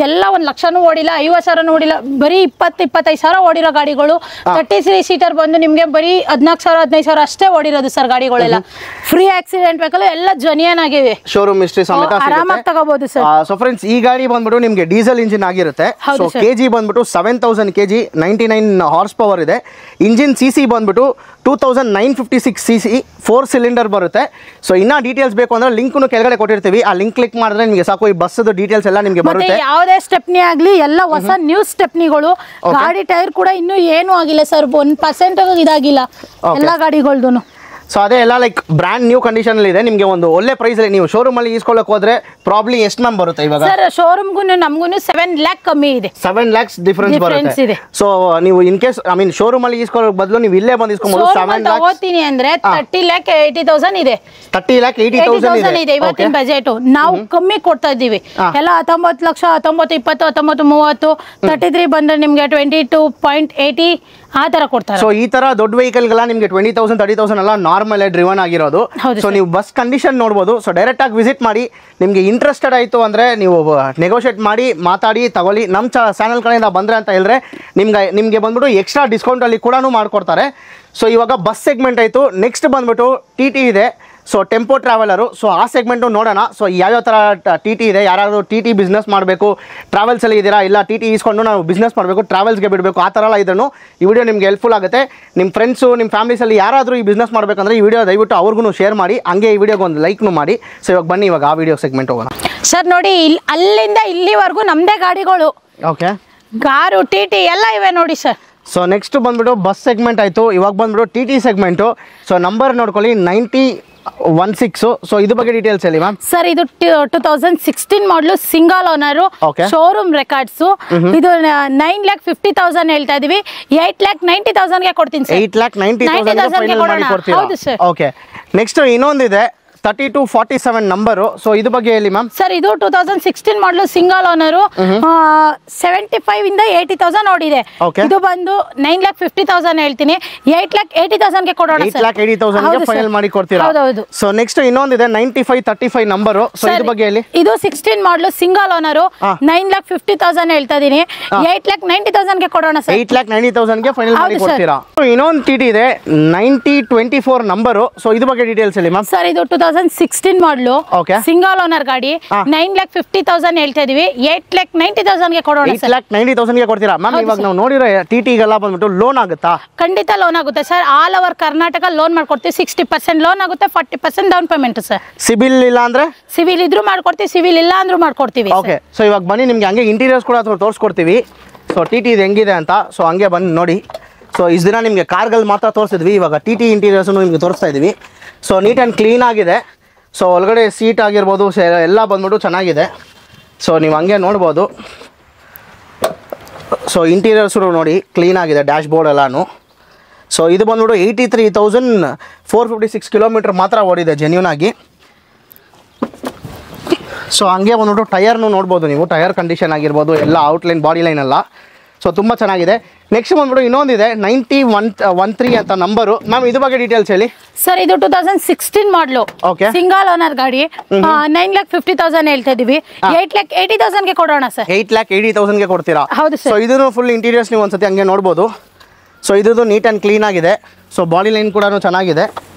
Speaker 1: ಎಲ್ಲ 1 ಲಕ್ಷನೂ ಓಡಿಲ್ಲ, 50,000 ಓಡಿಲ್ಲ, ಬರೀ 20-25,000 ಓಡಿರೋ ಗಾಡಿಗಳು. 33 ಸೀಟರ್ ಬಂದು ನಿಮ್ಗೆ ಬರೀ 14,000, 15,000 ಅಷ್ಟೇ ಓಡಿರೋದು ಸರ್ ಗಾಡಿಗಳೆಲ್ಲ. ಫ್ರೀ ಆಕ್ಸಿಡೆಂಟ್ ವೆಹಿಕಲ್, ಎಲ್ಲ ಜೆನ್ಯೂನ್ ಆಗಿವೆ,
Speaker 2: ಶೋರೂಮ್ ಹಿಸ್ಟ್ರಿ ಸಮೇತ
Speaker 1: ಆರಾಮಾಗಿ ತಗೋಬಹುದು ಸರ್.
Speaker 2: ಸೊ ಫ್ರೆಂಡ್ಸ್ ಈ ಗಾಡಿ ಬಂದ್ಬಿಟ್ಟು ನಿಮ್ಗೆ ಡೀಸೆಲ್ ಇಂಜಿನ್ ಆಗಿರುತ್ತೆ. ಸೊ ಕೆಜಿ ಬಂದ್ಬಿಟ್ಟು 7,000 kg, 99 ಹಾರ್ಸ್ ಪವರ್ ಇದೆ. ಇಂಜಿನ್ CC ಬಂದ್ಬಿಟ್ಟು 2,956 cc, 4 ಸಿಲಿಂಡರ್ ಬರುತ್ತೆ. ಸೊ ಇನ್ನ ಡೀಟೇಲ್ಸ್ ಬೇಕು ಅಂದ್ರೆ ಲಿಂಕ್ ಕೆಳಗಡೆ ಕೊಟ್ಟಿರ್ತೀವಿ, ಆ ಲಿಂಕ್ ಕ್ಲಿಕ್ ಮಾಡಿದ್ರೆ ನಿಮಗೆ ಸಾಕು, ಈ ಬಸ್ ಡೀಟೇಲ್ಸ್ ಎಲ್ಲ ನಿಮಗೆ ಬರುತ್ತೆ.
Speaker 1: ಯಾವುದೇ ಸ್ಟೆಪ್ನಿ ಆಗ್ಲಿ ಎಲ್ಲ ಹೊಸ ನ್ಯೂ ಸ್ಟೆಪ್ನಿಗಳು. ಗಾಡಿ ಟೈರ್ ಕೂಡ ಇನ್ನೂ ಏನೂ ಆಗಿಲ್ಲ ಸರ್, 1% ಇದಾಗಿಲ್ಲ ಎಲ್ಲ ಗಾಡಿಗಳ್ದು.
Speaker 2: ಸೊ ಅದೇ ಎಲ್ಲ ಲೈಕ್ ಬ್ರಾಂಡ್ ನ್ಯೂ ಕಂಡೀಷನ್ ಇದೆ. ನಿಮಗೆ ಒಂದು ಒಳ್ಳೆ ಪ್ರೈಸ್ ಅಲ್ಲಿ ನೀವು ಶೋರೂಮ್ ಅಲ್ಲಿ ಈಸ್ಕೊಳ್ಳೋಕೆ ಹೋದ್ರೆ ಪ್ರಾಬ್ಲಿ ಎಷ್ಟು ಮ್ಯಾಮ್ ಬರುತ್ತೆ ಇವಾಗ?
Speaker 1: ಸರ್ ಶೋರೂಮ್ಗೂ ನಮಗೂ 7 lakh ಕಮ್ಮಿ ಇದೆ,
Speaker 2: 7 lakhs ಡಿಫರೆನ್ಸ್ ಬರುತ್ತೆ. ಸೊ ನೀವು ಇನ್ ಕೇಸ್ ಶೋರೂಮ್ ಅಲ್ಲಿ ಈಸ್ಕೊಳ್ಳೋಕೆ ಬದಲು ನೀವು ಇಲ್ಲೇ ಬಂದು ಇಸ್ಕೊಬಹುದು. 7 lakhs ತಗೋತೀನಿ
Speaker 1: ಅಂದ್ರೆ 30,80,000 ಇದೆ,
Speaker 2: 30,80,000
Speaker 1: ಇದೆ ಇವತ್ತಿನ ಬಜೆಟ್. ನಾವು ಕಮ್ಮಿ ಕೊಡ್ತಾ ಇದ್ದೀವಿ ಎಲ್ಲ 19 ಲಕ್ಷ, 19, 20, 19, 30, 33 ಬಂದ್ರೆ ನಿಮ್ಗೆ 22.80 ಆ ತರ ಕೊಡ್ತಾರೆ.
Speaker 2: ಸೊ ಈ ತರ ದೊಡ್ಡ ವೆಹಿಕಲ್ಗೆಲ್ಲ ನಿಮಗೆ 20,000, 30,000 ಎಲ್ಲ ನಾರ್ಮಲ್ ಡ್ರಿವನ್ ಆಗಿರೋದು. ಸೊ ನೀವು ಬಸ್ ಕಂಡೀಷನ್ ನೋಡ್ಬೋದು. ಸೊ ಡೈರೆಕ್ಟ್ ಆಗಿ ವಿಸಿಟ್ ಮಾಡಿ, ನಿಮಗೆ ಇಂಟ್ರೆಸ್ಟೆಡ್ ಆಯಿತು ಅಂದರೆ ನೀವು ನೆಗೋಷಿಯೇಟ್ ಮಾಡಿ ಮಾತಾಡಿ ತಗೊಳ್ಳಿ. ನಮ್ಮ ಚಾನಲ್ ಕಡೆಯಿಂದ ಬಂದರೆ ಅಂತ ಹೇಳಿದ್ರೆ ನಿಮಗೆ ಬಂದ್ಬಿಟ್ಟು ಎಕ್ಸ್ಟ್ರಾ ಡಿಸ್ಕೌಂಟಲ್ಲಿ ಕೂಡ ಮಾಡಿಕೊಡ್ತಾರೆ. ಸೊ ಇವಾಗ ಬಸ್ ಸೆಗ್ಮೆಂಟ್ ಆಯಿತು. ನೆಕ್ಸ್ಟ್ ಬಂದ್ಬಿಟ್ಟು TT ಇದೆ. ಸೊ ಟೆಂಪೋ ಟ್ರಾವೆಲರು, ಸೊ ಆ ಸೆಗ್ಮೆಂಟು ನೋಡೋಣ. ಸೊ ಯಾವ್ಯಾವ ಥರ ಟಿ ಟಿ ಇದೆ, ಯಾರಾದರೂ ಟಿ ಟಿ ಬಿಸ್ನೆಸ್ ಮಾಡಬೇಕು, ಟ್ರಾವೆಲ್ಸಲ್ಲಿ ಇದ್ದೀರಾ, ಇಲ್ಲ ಟಿ ಟಿ ಇಸ್ಕೊಂಡು ನಾವು ಬಿಸ್ನೆಸ್ ಮಾಡಬೇಕು, ಟ್ರಾವೆಲ್ಸ್ಗೆ ಬಿಡಬೇಕು, ಆ ಥರ ಎಲ್ಲ ಇದನ್ನು ಈ ವಿಡಿಯೋ ನಿಮ್ಗೆ ಹೆಲ್ಪ್ಫುಲ್ ಆಗುತ್ತೆ. ನಿಮ್ಮ ಫ್ರೆಂಡ್ಸು, ನಿಮ್ಮ ಫ್ಯಾಮಿಲೀಸಲ್ಲಿ ಯಾರಾದರೂ ಈ ಬಿಸ್ನೆಸ್ ಮಾಡಬೇಕಂದ್ರೆ ಈ ವಿಡಿಯೋ ದಯವಿಟ್ಟು ಅವ್ರಿಗೂ ಶೇರ್ ಮಾಡಿ, ಹಂಗೆ ಈ ವಿಡಿಯೋಗೆ ಒಂದು ಲೈಕ್ನು ಮಾಡಿ. ಸೊ ಇವಾಗ ಬನ್ನಿ ಇವಾಗ ಆ ವಿಡಿಯೋ ಸೆಗ್ಮೆಂಟ್ ಹೋಗೋಣ.
Speaker 1: ಸರ್ ನೋಡಿ, ಅಲ್ಲಿಂದ ಇಲ್ಲಿವರೆಗೂ ನಮ್ಮದೇ ಗಾಡಿಗಳು,
Speaker 2: ಓಕೆ,
Speaker 1: ಕಾರು, ಟಿ ಟಿ ಎಲ್ಲ ಇವೆ ನೋಡಿ ಸರ್.
Speaker 2: ಸೊ ನೆಕ್ಸ್ಟ್ ಬಂದ್ಬಿಟ್ಟು ಬಸ್ ಸೆಗ್ಮೆಂಟ್ ಆಯಿತು. ಇವಾಗ ಬಂದ್ಬಿಟ್ಟು T T segment. So number ನೋಡ್ಕೊಳ್ಳಿ 9016. ಸೊ ಇದ್ರ ಬಗ್ಗೆ ಡೀಟೇಲ್ಸ್ ಹೇಳಿ ಮ್ಯಾಮ್.
Speaker 1: ಸರ್ ಇದು 2016 ಮಾಡಲು, ಸಿಂಗಲ್ ಓನರು, ಶೋರೂಮ್ ರೆಕಾರ್ಡ್ಸ್. ಇದು 9,50,000 ಹೇಳ್ತಾ ಇದೀವಿ. 8,90,000ಗೆ ಕೊಡ್ತೀನಿ ಸರ್.
Speaker 2: 8,90,000 ಮಾಡಿ ಕೊಡ್ತೀರಾ?
Speaker 1: ಹೌದು ಸರ್.
Speaker 2: ಓಕೆ, ನೆಕ್ಸ್ಟ್ ಇನ್ನೊಂದಿದೆ 3247 ನಂಬರು. ಸೊ ಇದ್ರ ಬಗ್ಗೆ ಹೇಳಿ ಮ್ಯಾಮ್.
Speaker 1: ಸರ್ ಇದು 2016 ಮಾಡಲು, ಸಿಂಗಲ್ ಓನರು, 75 ಇಂದ 80,000 ನೋಡಿದೆ. ಇದು ಬಂದು 9,50,000 ಹೇಳ್ತೀನಿ. 8,80,000ಗೆ ಕೊಡೋಣ.
Speaker 2: 8,80,000ಗೆ ಫೈನಲ್ ಮಾಡಿ ಕೊಡ್ತೀರಾ?
Speaker 1: ಹೌದು.
Speaker 2: ಸೊ ನೆಕ್ಸ್ಟ್ ಇನ್ನೊಂದಿದೆ 9535 ನಂಬರು. ಸೊ ಇದ್ರ ಬಗ್ಗೆ ಹೇಳಿ.
Speaker 1: ಇದು 16 ಮಾಡಲು, ಸಿಂಗಲ್ ಓನರು, 9,50,000 ಹೇಳ್ತಾ ಇದೀನಿ. 8,90,000ಗೆ ಕೊಡೋಣ ಸರ್.
Speaker 2: 8,90,000ಗೆ ಫೈನಲ್ ಮಾಡಿ ಕೊಡ್ತೀರಾ? ಇನ್ನೊಂದು ಟಿ ಟಿ ಇದೆ 9024 ನಂಬರು. ಸೊ ಇದ್ರ ಬಗ್ಗೆ ಡೀಟೇಲ್ಸ್ ಹೇಳಿ ಮ್ಯಾಮ್.
Speaker 1: ಸರ್ ಇದು 2016 ಮಾಡಲು, ಸಿಂಗಲ್ ಓನರ್ ಗಾಡಿ, 9,50,000 ಹೇಳ್ತಾ ಇದೀವಿ. 8,90,000ಗೆ ಕೊಡೋಣ.
Speaker 2: 8,90,000ಗೆ ಕೊಡ್ತೀರಾ ಮ್ಯಾಮ್? ಇವಾಗ ನಾವು ನೋಡಿರೋ ಟಿ ಟಿಗೆಲ್ಲ ಬಂದ್ಬಿಟ್ಟು ಲೋನ್ ಆಗುತ್ತಾ?
Speaker 1: ಖಂಡಿತ ಲೋನ್ ಆಗುತ್ತೆ sir. All over Karnataka loan ಮಾಡ್ಕೊಡ್ತೀವಿ. 60% ಲೋನ್ ಆಗುತ್ತೆ, 40% ಡೌನ್ ಪೇಮೆಂಟ್ ಸರ್.
Speaker 2: ಸಿಬಿಲ್ ಇಲ್ಲ ಅಂದ್ರೆ?
Speaker 1: ಸಿವಿಲ್ ಇದ್ರೂ ಮಾಡ್ಕೊಡ್ತೀವಿ, ಸಿವಿಲ್ ಇಲ್ಲ ಅಂದ್ರೂ ಮಾಡ್ಕೊಡ್ತೀವಿ.
Speaker 2: ಓಕೆ, ಸೊ ಇವಾಗ ಬನ್ನಿ ನಿಮ್ಗೆ ಹಂಗೆ ಇಂಟೀರಿಯರ್ಸ್ ಕೂಡ ತೋರಿಸ್ಕೊಡ್ತೀವಿ. ಸೊ ಟಿ ಟಿ ಇದು ಹೆಂಗಿದೆ ಅಂತ. ಸೊ ಹಂಗೆ ಬಂದು ನೋಡಿ. ಸೊ ಇಷ್ಟು ದಿನ ನಿಮಗೆ ಕಾರ್ಗಳು ಮಾತ್ರ ತೋರಿಸಿದ್ವಿ, ಇವಾಗ ಟಿ ಟಿ ಇಂಟೀರಿಯರ್ಸನ್ನು ನಿಮಗೆ ತೋರಿಸ್ತಾ ಇದ್ದೀವಿ. ಸೊ ನೀಟ್ ಆ್ಯಂಡ್ ಕ್ಲೀನ್ ಆಗಿದೆ. ಸೊ ಒಳಗಡೆ ಸೀಟ್ ಆಗಿರ್ಬೋದು ಎಲ್ಲ ಬಂದ್ಬಿಟ್ಟು ಚೆನ್ನಾಗಿದೆ. ಸೊ ನೀವು ಹಂಗೆ ನೋಡ್ಬೋದು. ಸೊ ಇಂಟೀರಿಯರ್ಸು ನೋಡಿ ಕ್ಲೀನ್ ಆಗಿದೆ, ಡ್ಯಾಶ್ ಬೋರ್ಡ್ ಎಲ್ಲಾನು. ಸೊ ಇದು ಬಂದ್ಬಿಟ್ಟು 83,456 ಕಿಲೋಮೀಟ್ರ್ ಮಾತ್ರ ಓಡಿದೆ ಜೆನ್ಯೂನ್ ಆಗಿ. ಸೊ ಹಂಗೆ ಬಂದ್ಬಿಟ್ಟು ಟಯರ್ನು ನೋಡ್ಬೋದು ನೀವು, ಟಯರ್ ಕಂಡೀಷನ್ ಆಗಿರ್ಬೋದು ಎಲ್ಲ ಔಟ್ಲೈನ್, ಬಾಡಿ ಲೈನ್ ಎಲ್ಲ. ಸೊ ತುಂಬ ಚೆನ್ನಾಗಿದೆ. ನೆಕ್ಸ್ಟ್ ಬಂದ್ಬಿಟ್ಟು ಇನ್ನೊಂದಿದೆ 9113 ಅಂತ ನಂಬರು. ಮ್ಯಾಮ್ ಇದ್ರ ಬಗ್ಗೆ ಡೀಟೇಲ್ಸ್ ಹೇಳಿ.
Speaker 1: ಸರ್ ಇದು 2016 ಮಾಡಲು, ಸಿಂಗಲ್ ಓನರ್ ಗಾಡಿ, 9,50,000 ಹೇಳ್ತಾ ಇದೀವಿ. 8,80,000ಗೆ ಕೊಡೋಣ ಸರ್.
Speaker 2: 8,80,000ಗೆ ಕೊಡ್ತೀರಾ?
Speaker 1: ಹೌದು ಸರ್.
Speaker 2: ಸೊ ಇದನ್ನು ಫುಲ್ ಇಂಟೀರಿಯರ್ಸ್ ನೀವು ಒಂದ್ಸತಿ ಹಂಗೆ ನೋಡ್ಬೋದು. ಸೊ ಇದ್ರದ್ದು ನೀಟ್ ಆ್ಯಂಡ್ ಕ್ಲೀನ್ ಆಗಿದೆ. ಸೊ ಬಾಡಿ ಲೈನ್ ಕೂಡ ಚೆನ್ನಾಗಿದೆ.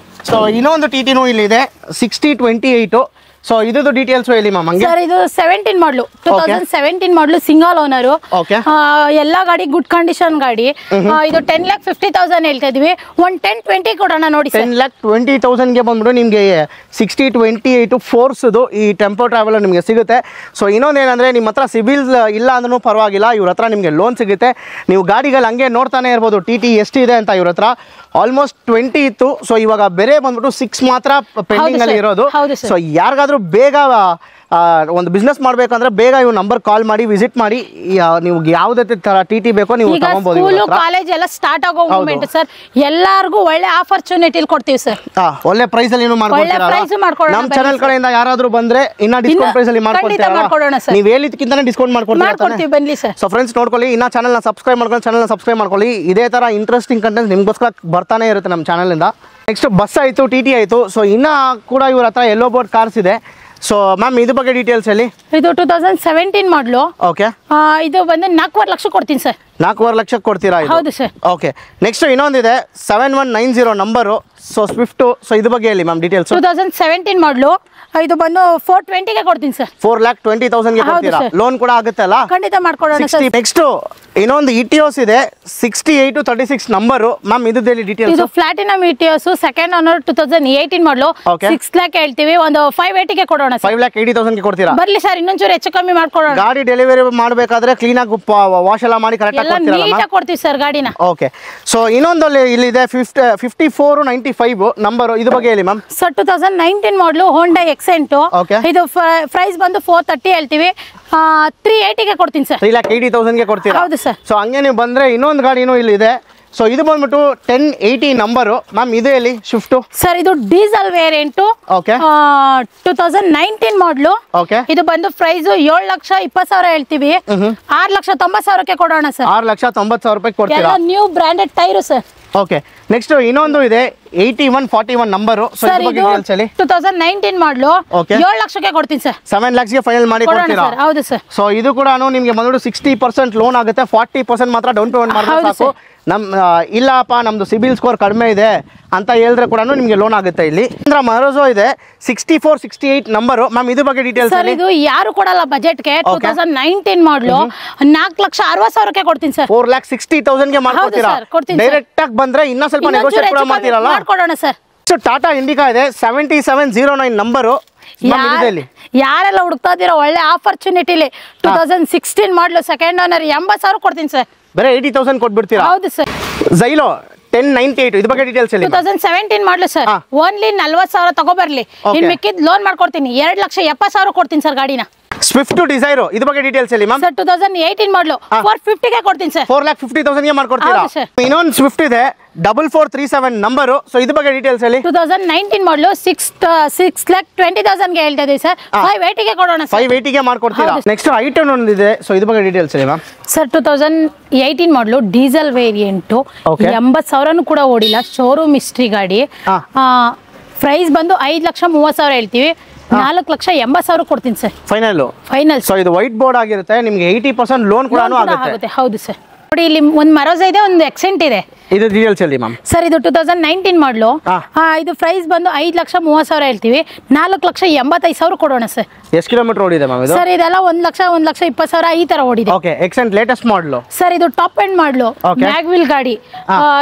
Speaker 2: ಸೊ ಇನ್ನೊಂದು ಟಿ ಟಿನೂ ಇಲ್ಲಿದೆ 6028. ಸೊ ಇದ್ರದ್ದು ಡೀಟೇಲ್ಸ್ ಹೇಳಿ ಮ್ಯಾಮ್. ಹಂಗೆ
Speaker 1: ಸರ್ ಇದು 17 ಮಾಡಲು, 2017 ಮಾಡಲು, ಸಿಂಗಲ್ ಓನರು, ಎಲ್ಲ ಗಾಡಿ ಗುಡ್ ಕಂಡೀಷನ್ ಗಾಡಿ. ಇದು 10,50,000 ಹೇಳ್ತಾ ಇದೀವಿ. 1,10,20 ಕೊಡೋಣ ನೋಡಿ.
Speaker 2: 10,20,000ಗೆ ಬಂದ್ಬಿಟ್ಟು ನಿಮಗೆ 6028 ಫೋರ್ಸ್ದು ಈ ಟೆಂಪೋ ಟ್ರಾವೆಲರ್ ನಿಮಗೆ ಸಿಗುತ್ತೆ. ಸೊ ಇನ್ನೊಂದೇನೆಂದರೆ ನಿಮ್ಮ ಹತ್ರ ಸಿಬಿಲ್ ಇಲ್ಲ ಅಂದ್ರೂ ಪರವಾಗಿಲ್ಲ, ಇವ್ರ ಹತ್ರ ನಿಮಗೆ ಲೋನ್ ಸಿಗುತ್ತೆ. ನೀವು ಗಾಡಿಗಳು ಹಂಗೆ ನೋಡ್ತಾನೆ ಇರ್ಬೋದು ಟಿ ಟಿ ಎಷ್ಟಿದೆ ಅಂತ. ಇವ್ರ ಹತ್ರ ಆಲ್ಮೋಸ್ಟ್ 20 ಇತ್ತು. ಸೊ ಇವಾಗ ಬೇರೆ ಬಂದ್ಬಿಟ್ಟು 6 ಮಾತ್ರ ಪೆಂಡಿಂಗ್ ಅಲ್ಲಿ ಇರೋದು. ಸೊ ಯಾರಿಗಾದ್ರೂ ಬೇಗ ಒಂದು ಬಿಸ್ನೆಸ್ ಮಾಡಬೇಕಂದ್ರೆ ಬೇಗ ಇವ್ ನಂಬರ್ ಕಾಲ್ ಮಾಡಿ, ವಿಸಿಟ್ ಮಾಡಿ. ನೀವು ಯಾವುದೇ ತರ ಟಿ ಟಿ ಬೇಕೋ ನೀವು ತಗೊಬಹುದು.
Speaker 1: ಸ್ಕೂಲು ಕಾಲೇಜ್ ಎಲ್ಲ ಸ್ಟಾರ್ಟ್ ಆಗೋ ಮೂಮೆಂಟ್ ಸರ್. ಎಲ್ಲರಿಗೂ ಒಳ್ಳೆ ಆಪರ್ಚುನಿಟಿ ಕೊಡ್ತೀವಿ ಸರ್.
Speaker 2: ಒಳ್ಳೆ ಪ್ರೈಸ್ ಅಲ್ಲಿ ಮಾಡ್ಕೊಡ್ತೀರಾ? ನಮ್ಮ ಚಾನೆಲ್ ಕಡೆಯಿಂದ ಯಾರಾದ್ರೂ ಬಂದ್ರೆ ಇನ್ನ ಡಿಸ್ಕೌಂಟ್ ಪ್ರೈಸ್ ಅಲ್ಲಿ ಮಾಡ್ಕೊಡ್ತೀರಾ? ನೀವು ಹೇಳಿದಕ್ಕಿಂತ ಡಿಸ್ಕೌಂಟ್ ಮಾಡ್ಕೊಡ್ತೀವಿ.
Speaker 1: ಬನ್ನಿ ಸರ್.
Speaker 2: ಸೊ ಫ್ರೆಂಡ್ಸ್ ನೋಡ್ಕೊಳ್ಳಿ, ಇನ್ನ ಚಾನೆಲ್ ನ ಸಬ್ಸ್ಕ್ರೈಬ್ ಮಾಡ್ಕೊಳ್ಳಿ. ಇದೇ ತರ ಇಂಟ್ರೆಸ್ಟಿಂಗ್ ಕಂಟೆಂಟ್ ನಿಮ್ಗೋಸ್ಕರ ಬರ್ತಾನೆ ಇರುತ್ತೆ ನಮ್ಮ ಚಾನೆಲ್ ಇಂದ. ನೆಕ್ಸ್ಟ್ ಬಸ್ ಆಯ್ತು, ಟಿ ಟಿ ಆಯ್ತು. ಸೊ ಇನ್ನ ಕೂಡ ಇವ್ರ ಹತ್ರ ಯೆಲ್ಲೋ ಬೋರ್ಡ್ ಕಾರ್ಸ್ ಇದೆ. ಸೊ ಮ್ಯಾಮ್ ಇದ್ರ ಬಗ್ಗೆ ಡೀಟೇಲ್ಸ್ ಹೇಳಿ.
Speaker 1: ಇದು 2017 ಮಾಡಲು.
Speaker 2: ಓಕೆ,
Speaker 1: ಇದು ಬಂದು 4.5 ಲಕ್ಷ ಕೊಡ್ತೀನಿ ಸರ್.
Speaker 2: 4.5 ಲಕ್ಷಕ್ಕೆ ಕೊಡ್ತೀರಾ?
Speaker 1: ಹೌದು ಸರ್.
Speaker 2: ಓಕೆ, ನೆಕ್ಸ್ಟ್ ಇನ್ನೊಂದಿದೆ 7190 ನಂಬರು. So Swift. ಸೊ ಇದ್ರ ಬಗ್ಗೆ ಹೇಳಿ ಮ್ಯಾಮ್ ಡೀಟೇಲ್ಸ್.
Speaker 1: 2017 ಮಾಡಲು, ಇದು ಬಂದು 420ಗೆ ಕೊಡ್ತೀನಿ ಸರ್.
Speaker 2: 4,20,000ಗೆ ಕೊಡ್ತೀರಾ? ಲೋನ್ ಕೂಡ ಆಗುತ್ತೆ ಅಲ್ಲ?
Speaker 1: ಖಂಡಿತ ಮಾಡ್ಕೊಡೋಣ ಸರ್.
Speaker 2: ನೆಕ್ಸ್ಟ್ ಇನ್ನೊಂದು ಇಟಿಯೋಸ್ ಇದೆ 6836 ನಂಬರು. ಮ್ಯಾಮ್ ಇದ್ರಲ್ಲಿ ಡೀಟೇಲ್ಸ್.
Speaker 1: ಇದು ಪ್ಲಾಟಿನಮ್ ಇಟಿಯೋಸ್, ಸೆಕೆಂಡ್ ಓನರ್, 2018 ಮಾಡಲು, 6 ಲಕ್ಷ ಹೇಳ್ತೀವಿ. ಒಂದು 580ಗೆ ಕೊಡೋಣ.
Speaker 2: 5,80,000ಗೆ ಕೊಡ್ತೀರಾ?
Speaker 1: ಬರ್ಲಿ ಸರ್, ಇನ್ನೊಂಚೂರು ಹೆಚ್ಚು ಕಮ್ಮಿ ಮಾಡ್ಕೊಡೋಣ.
Speaker 2: ಗಾಡಿ ಡೆಲಿವರಿ ಮಾಡಬೇಕಾದ್ರೆ ಕ್ಲೀನ್ ಆಗಿ ವಾಶ್ ಎಲ್ಲ ಮಾಡಿ ಕರೆಕ್ಟ್ ಆಗಿ
Speaker 1: ಕೊಡ್ತೀವಿ ಸರ್ ಗಾಡಿನ.
Speaker 2: ಓಕೆ, ಸೊ ಇನ್ನೊಂದು ಇಲ್ಲಿದೆ 5495 ನಂಬರು. ಇದ್ರ ಬಗ್ಗೆ ಹೇಳಿ ಮ್ಯಾಮ್.
Speaker 1: ಸರ್ 2019 ಮಾಡಲು, ಹೋಂಡಾ ಎಕ್ಸೆಂಟ್. ಇದು ಪ್ರೈಸ್ ಬಂದು 430 ಹೇಳ್ತೀವಿ. 380ಗೆ ಕೊಡ್ತೀನಿ ಸರ್.
Speaker 2: 3,80,000ಗೆ ಕೊಡ್ತೀರಾ?
Speaker 1: ಹೌದು ಸರ್.
Speaker 2: ಸೊ ಹಂಗೆ ನೀವು ಬಂದ್ರೆ ಇನ್ನೊಂದು ಗಾಡಿನೂ ಇಲ್ಲಿದೆ. ಸೊ ಇದು ಬಂದ್ಬಿಟ್ಟು 1080 ನಂಬರು. ಮ್ಯಾಮ್ ಇದು ಎಲ್ಲಿ ಶಿಫ್ಟ್? ಸರ್
Speaker 1: ಇದು ಡೀಸೆಲ್ ವೇರಿಯಂಟ್.
Speaker 2: ಓಕೆ,
Speaker 1: 2019 ಮಾಡಲು.
Speaker 2: ಓಕೆ,
Speaker 1: ಇದು ಬಂದು ಪ್ರೈಸ್ 7,20,000 ಹೇಳ್ತೀವಿ. 6,90,000ಕ್ಕೆ ಕೊಡೋಣ ಸರ್.
Speaker 2: 6,90,000 ರೂಪಾಯಿ ಕೊಡ್ತೀರಾ?
Speaker 1: New branded tyre sir.
Speaker 2: Okay, next ಇನ್ನೊಂದು ಇದೆ 8141 ನಂಬರು. ಸೊ
Speaker 1: ಸರ್
Speaker 2: ಇದ್ರ ಬಗ್ಗೆ
Speaker 1: ಇದು
Speaker 2: ಡೀಟೇಲ್ಸ್ ಹೇಳಿ.
Speaker 1: 2019 ಮಾಡಲು
Speaker 2: Okay.
Speaker 1: 7 ಲಕ್ಷಕ್ಕೆ ಕೊಡ್ತೀನಿ ಸರ್.
Speaker 2: 7 lakhs ಗೆ ಫೈನಲ್ ಮಾಡಿ
Speaker 1: ಕೊಡೋಣ
Speaker 2: ಕೊಡ್ತೀರಾ?
Speaker 1: ಸರ್. ಹೌದು ಸರ್.
Speaker 2: ಸೊ ಇದು ಕೂಡ ನಿಮಗೆ ಬಂದ್ಬಿಟ್ಟು 60% ಲೋನ್ ಆಗುತ್ತೆ, 40% ಮಾತ್ರ ಡೌನ್ ಪೇಮೆಂಟ್ ಮಾಡಿದ್ರೆ
Speaker 1: ಹೌದು
Speaker 2: ಸಾಕು. ಇಲ್ಲಪ್ಪ ನಮ್ದು ಸಿಬಿಲ್ ಸ್ಕೋರ್ ಕಡಿಮೆ ಇದೆ ಅಂತ ಹೇಳಿದ್ರೆ ಕೂಡ ನಿಮಗೆ ಲೋನ್ ಆಗುತ್ತೆ. ಇಲ್ಲಿ ಮರೋಜೋ ಇದೆ 6468 ನಂಬರು. ಮ್ಯಾಮ್ ಇದ್ರ ಬಗ್ಗೆ ಡೀಟೇಲ್ಸ್
Speaker 1: ಸರ್ ಇದು ಯಾರು ಕೊಡಲ್ಲ ಬಜೆಟ್ಗೆ. 2019 ಮಾಡಲು 4,60,000ಕ್ಕೆ ಕೊಡ್ತೀನಿ ಸರ್.
Speaker 2: 4,60,000 ಗೆ ಮಾಡ್ಕೊಡ್ತೀರಾ?
Speaker 1: ಹೌದು ಸರ್, ಕೊಡ್ತೀನಿ ಸರ್.
Speaker 2: ಡೈರೆಕ್ಟ್ ಆಗಿ ಬಂದ್ರೆ ಇನ್ನೂ ಸ್ವಲ್ಪ ನೆಗೋಷಿಯೇಟ್ ಕೂಡ ಮಾಡ್ತೀರಲ್ಲ?
Speaker 1: ಮಾಡ್ಕೊಡೋಣ ಸರ್.
Speaker 2: ಸೊ ಟಾಟಾ ಇಂಡಿಕಾ ಇದೆ 7709 ನಂಬರು.
Speaker 1: ಯಾರೆಲ್ಲ ಹುಡುಕ್ತಾ ಇದ್ದೀರಾ ಒಳ್ಳೆ ಆಪರ್ಚುನಿಟಿಲಿ 2016 ಮಾಡಲು ಸೆಕೆಂಡ್ ಓನರ್ 80,000 ಕೊಡ್ತೀನಿ ಸರ್.
Speaker 2: ಬರೀ 80,000 ಕೊಟ್ಬಿಡ್ತೀರಾ?
Speaker 1: ಹೌದು ಸರ್.
Speaker 2: ಝೈಲೋ 1098 ಇದ್ರ ಬಗ್ಗೆ ಡೀಟೇಲ್ಸ್ ಹೇಳಿ.
Speaker 1: 2017 ಮಾಡಲು ಸರ್. ಓನ್ಲಿ 40,000 ತಗೋಬರ್ಲಿ, ಇನ್ ಮಿಕ್ಕಿದ್ ಲೋನ್ ಮಾಡ್ಕೊಡ್ತೀನಿ. 2,70,000 ಕೊಡ್ತೀನಿ ಸರ್ ಗಾಡಿನ.
Speaker 2: ಸ್ವಿಫ್ಟ್ ಡಿಸೈರ್ ಇದ್ರ ಬಗ್ಗೆ ಡೀಟೇಲ್ಸ್ ಹೇಳಿ ಮ್ಯಾಮ್.
Speaker 1: ಸರ್ 2018 ಮಾಡಲು 450ಗೆ ಕೊಡ್ತೀನಿ ಸರ್.
Speaker 2: 4,50,000 ಗೆ ಮಾಡ್ಕೊಡ್ತೀರಾ?
Speaker 1: ಹೌದು ಸರ್.
Speaker 2: ಇನ್ನೊಂದು ಸ್ವಿಫ್ಟ್ ಇದೆ 4437 ನಂಬರು. ಸೊ ಇದ್ರ ಬಗ್ಗೆ ಡೀಟೇಲ್ಸ್ ಹೇಳಿ.
Speaker 1: 2019 ಮಾಡಲು 6,20,000ಗೆ ಹೇಳ್ತಾ ಇದೀವಿ ಸರ್. 580ಗೆ ಕೊಡೋಣ ಸರ್.
Speaker 2: 580 ಗೆ ಮಾಡ್ಕೊಡ್ತೀರಾ? ನೆಕ್ಸ್ಟ್ ಐಟನ್ ಒಂದಿದೆ, ಸೊ ಇದ್ರ ಬಗ್ಗೆ ಡೀಟೇಲ್ಸ್ ಹೇಳಿ ಮ್ಯಾಮ್.
Speaker 1: ಸರ್ 2018 ಮಾಡಲು ಡೀಸೆಲ್ ವೇರಿಯಂಟು 80,000 ಕೂಡ ಓಡಿಲ್ಲ, ಶೋರೂಮ್ ಹಿಸ್ಟ್ರಿ ಗಾಡಿ. ಪ್ರೈಸ್ ಬಂದು 5,30,000 ಹೇಳ್ತೀವಿ. 4,80,000 ಕೊಡ್ತೀನಿ ಸರ್ ಫೈನಲ್.
Speaker 2: ಸೊ ಇದು ವೈಟ್ ಬೋರ್ಡ್ ಆಗಿರುತ್ತೆ, ನಿಮಗೆ 80% ಲೋನ್ ಕೂಡ ಆಗುತ್ತೆ.
Speaker 1: ಹೌದು ಸರ್. ನೋಡಿ ಇಲ್ಲಿ ಒಂದು ಮರೋಜಾ ಇದೆ, ಒಂದು ಎಕ್ಸೆಂಟ್ ಇದೆ.
Speaker 2: ಇದು ಡೀಟೇಲ್ಸ್ ಹೇಳಿ ಮ್ಯಾಮ್.
Speaker 1: ಸರ್ ಇದು 2019 ಮಾಡಲು ಇದು ಪ್ರೈಸ್ ಬಂದು 5,30,000 ಹೇಳ್ತೀವಿ. 4,80,000 ಕೊಡೋಣ ಸರ್.
Speaker 2: ಎಷ್ಟು ಕಿಲೋಮೀಟರ್ ಓಡಿದೆ ಮ್ಯಾಮ್ ಇದು?
Speaker 1: ಸರ್ ಇದೆಲ್ಲ 1,20,000 ಈ ತರ ಓಡಿದೆ.
Speaker 2: ಓಕೆ, ಎಕ್ಸೆಂಟ್ ಲೇಟೆಸ್ಟ್ ಮಾಡಲು.
Speaker 1: ಸರ್ ಇದು ಟಾಪ್ ಎಂಡ್ ಮಾಡಲು ಮ್ಯಾಗ್ವಿಲ್ ಗಾಡಿ.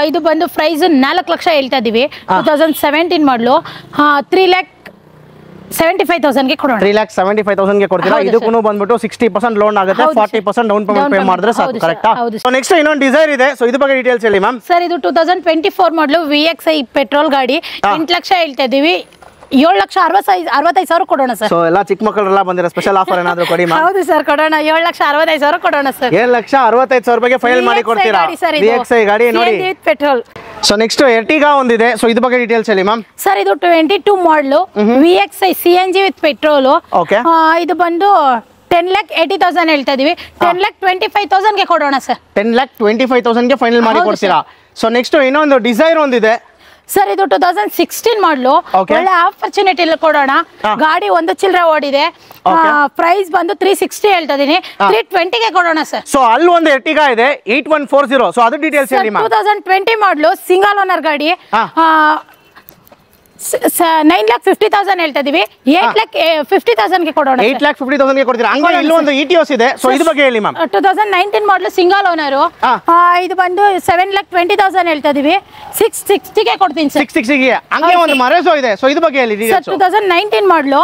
Speaker 1: ಇದು ಬಂದು ಪ್ರೈಸ್ 4 ಲಕ್ಷ ಹೇಳ್ತಾ ಇದೀವಿ. 2017 ಮಾಡಲು 3,75,000ಗೆ ಕೊಡೋಣ.
Speaker 2: 3,75,000 ಗೆ ಕೊಡ್ತೀರಾ? ಇದಕ್ಕೂ ಬಂದ್ಬಿಟ್ಟು 60% ಲೋನ್ ಆಗುತ್ತೆ, 40% ಡೌನ್ ಪೇಮೆಂಟ್ ಪೇ ಮಾಡಿದ್ರೆ ಸಾಕು. ಕರೆಕ್ಟಾ? ಸೊ ನೆಕ್ಸ್ಟ್ ಇನ್ನೊಂದು ಡಿಸೈರ್ ಇದೆ, ಸೊ ಇದ್ರ ಬಗ್ಗೆ ಡೀಟೇಲ್ಸ್ ಹೇಳಿ ಮ್ಯಾಮ್.
Speaker 1: ಸರ್ ಇದು 2024 ಮಾಡಲು VXI ಪೆಟ್ರೋಲ್ ಗಾಡಿ. 8 ಲಕ್ಷ ಹೇಳ್ತಾ ಇದೀವಿ. 7,65,000 ಕೊಡೋಣ ಸರ್.
Speaker 2: ಸೊ ಎಲ್ಲ ಚಿಕ್ಕ ಮಕ್ಕಳೆಲ್ಲ ಬಂದಿರೋ ಸ್ಪೆಷಲ್ ಆಫರ್ ಏನಾದ್ರು ಕೊಡಿ ಮ್ಯಾಮ್.
Speaker 1: ಹೌದು ಸರ್, ಕೊಡೋಣ. 7,65,000 ಕೊಡೋಣ ಸರ್.
Speaker 2: 7,65,000 ರೂಪಾಯಿಗೆ ಫೈಲ್ ಮಾಡಿ ಕೊಡ್ತೀರಾ? VXI ಗಾಡಿ ನೋಡಿ
Speaker 1: ಪೆಟ್ರೋಲ್.
Speaker 2: ಸೊ ನೆಕ್ಸ್ಟ್ ಎರ್ಟಿಗಾ ಒಂದಿದೆ, ಸೊ ಇದ್ರ ಬಗ್ಗೆ ಡೀಟೇಲ್ಸ್ ಹೇಳಿ ಮ್ಯಾಮ್.
Speaker 1: ಸರ್ ಇದು 22 ಮಾಡಲು VXI CNG ವಿತ್ ಪೆಟ್ರೋಲ್. ಇದು ಬಂದು 10,80,000 ಹೇಳ್ತಾ ಇದೀವಿ. 10,25,000ಗೆ ಕೊಡೋಣ ಸರ್.
Speaker 2: 10,25,000 ಗೆ ಫೈನಲ್ ಮಾಡಿ ಕೊಡ್ತೀರಾ? ಸೊ ನೆಕ್ಸ್ಟ್ ಇನ್ನೊಂದು ಡಿಸೈರ್ ಒಂದಿದೆ.
Speaker 1: ಸರ್ ಇದು 2016 ಮಾಡಲು ಒಳ್ಳೆ ಆಪರ್ಚುನಿಟಿ ಕೊಡೋಣ. ಗಾಡಿ ಒಂದು ಚಿಲ್ಲರೆ ಓಡಿದೆ. ಪ್ರೈಸ್ ಬಂದು 360 ಹೇಳ್ತಾ ಇದೀನಿ. 320ಗೆ ಕೊಡೋಣ ಸರ್.
Speaker 2: ಸೊ ಅಲ್ಲಿ ಒಂದು ಎರ್ಟಿಗಾ ಇದೆ 8140. ಸೊ ಅದು ಡೀಟೇಲ್ಸ್ ಹೇಳಿ ಮ್ಯಾಮ್.
Speaker 1: 2020 ಮಾಡಲು ಸಿಂಗಲ್ ಓನರ್ ಗಾಡಿ. 9,50,000 ಹೇಳ್ತಾ ಇದೀವಿ. 8,50,000ಗೆ ಕೊಡೋಣ.
Speaker 2: 8,50,000 ಗೆ ಕೊಡ್ತೀರಾ? ಹಂಗೆ ಇಲ್ಲೊಂದು ಇಟಿಯೋಸ್ ಇದೆ, ಸೊ ಇದ್ರ ಬಗ್ಗೆ ಹೇಳಿ ಮ್ಯಾಮ್.
Speaker 1: 2019 ಮಾಡಲು ಸಿಂಗಲ್ ಓನರ್. ಇದು ಬಂದು 7,20,000 ಹೇಳ್ತಾ ಇದೀವಿ. 660ಗೆ ಕೊಡ್ತೀನಿ ಸರ್.
Speaker 2: 660ಗೆ. ಹಂಗೆ ಒಂದು ಮರೋಜೋ ಇದೆ, ಸೊ ಇದ್ರ ಬಗ್ಗೆ ಹೇಳಿ ಡೀಟೇಲ್ಸ್.
Speaker 1: 2019 ಮಾಡಲು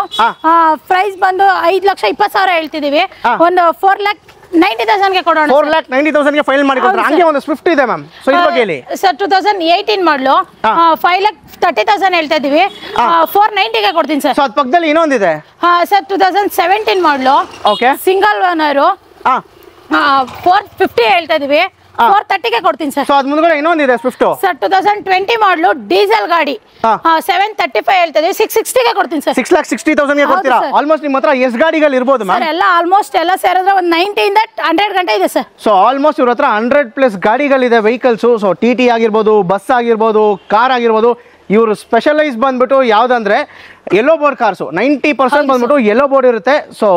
Speaker 1: ಪ್ರೈಸ್ ಬಂದು 5,20,000 ಹೇಳ್ತಿದೀವಿ. ಒಂದು 4,90,000ಗೆ ಕೊಡೋಣ.
Speaker 2: 4,90,000 ಗೆ ಫೈಲ್ ಮಾಡಿ ಕೊಡ್ತೀರಾ? ಹಂಗೆ ಒಂದು ಸ್ವಿಫ್ಟ್ ಇದೆ ಮ್ಯಾಮ್, ಸೊ ಇದ್ರ ಬಗ್ಗೆ ಹೇಳಿ.
Speaker 1: ಸರ್ 2018 ಮಾಡಲು 5,30,000 ಹೇಳ್ತಾ ಇದೀವಿ. 490ಗೆ ಕೊಡ್ತೀನಿ ಸರ್.
Speaker 2: ಸೊ ಅದ್ ಪಕ್ಕದಲ್ಲಿ ಇನ್ನೊಂದಿದೆ.
Speaker 1: ಸರ್ 2017 ಮಾಡಲು ಸಿಂಗಲ್ ಓನರ್ 450 ಹೇಳ್ತಾ ಇದೀವಿ. 430ಗೆ ಕೊಡ್ತೀನಿ ಸರ್.
Speaker 2: ಸೊ ಅದ್ ಮುಂದ್ಗಡೆ ಇನ್ನೊಂದಿದೆ ಸ್ವಿಫ್ಟ್.
Speaker 1: ಸರ್ 2020 ಮಾಡಲು ಡೀಸೆಲ್ ಗಾಡಿ. 735 ಹೇಳ್ತಾ ಇದೀವಿ. 660ಗೆ ಕೊಡ್ತೀನಿ ಸರ್.
Speaker 2: 6,60,000 ಗೆ ಕೊಡ್ತೀರಾ? ಆಲ್ಮೋಸ್ಟ್ ನಿಮ್ಮ ಹತ್ರ ಎಷ್ಟು ಗಾಡಿಗಳು ಇರ್ಬೋದು ಮ್ಯಾಮ್?
Speaker 1: ಎಲ್ಲ ಆಲ್ಮೋಸ್ಟ್ ಎಲ್ಲ ಸೇರಿದ್ರೆ ಒಂದು 90 ಇಂದ 100 ಗಂಟೆ ಇದೆ ಸರ್.
Speaker 2: ಸೊ ಆಲ್ಮೋಸ್ಟ್ ಇವ್ರ ಹತ್ರ 100+ ಗಾಡಿಗಳಿದೆ, ವೆಹಿಕಲ್ಸ್. ಸೊ TT ಆಗಿರ್ಬೋದು, ಬಸ್ ಆಗಿರ್ಬೋದು, ಕಾರ್ ಆಗಿರ್ಬೋದು. ಇವರು ಸ್ಪೆಷಲೈಸ್ ಬಂದ್ಬಿಟ್ಟು ಯಾವ್ದಂದ್ರೆ ಯೆಲ್ಲೋ ಬೋರ್ಡ್ ಕಾರ್ಸು. 90% ಬಂದ್ಬಿಟ್ಟು ಯೆಲ್ಲೋ ಬೋರ್ಡ್ ಇರುತ್ತೆ. ಸೊ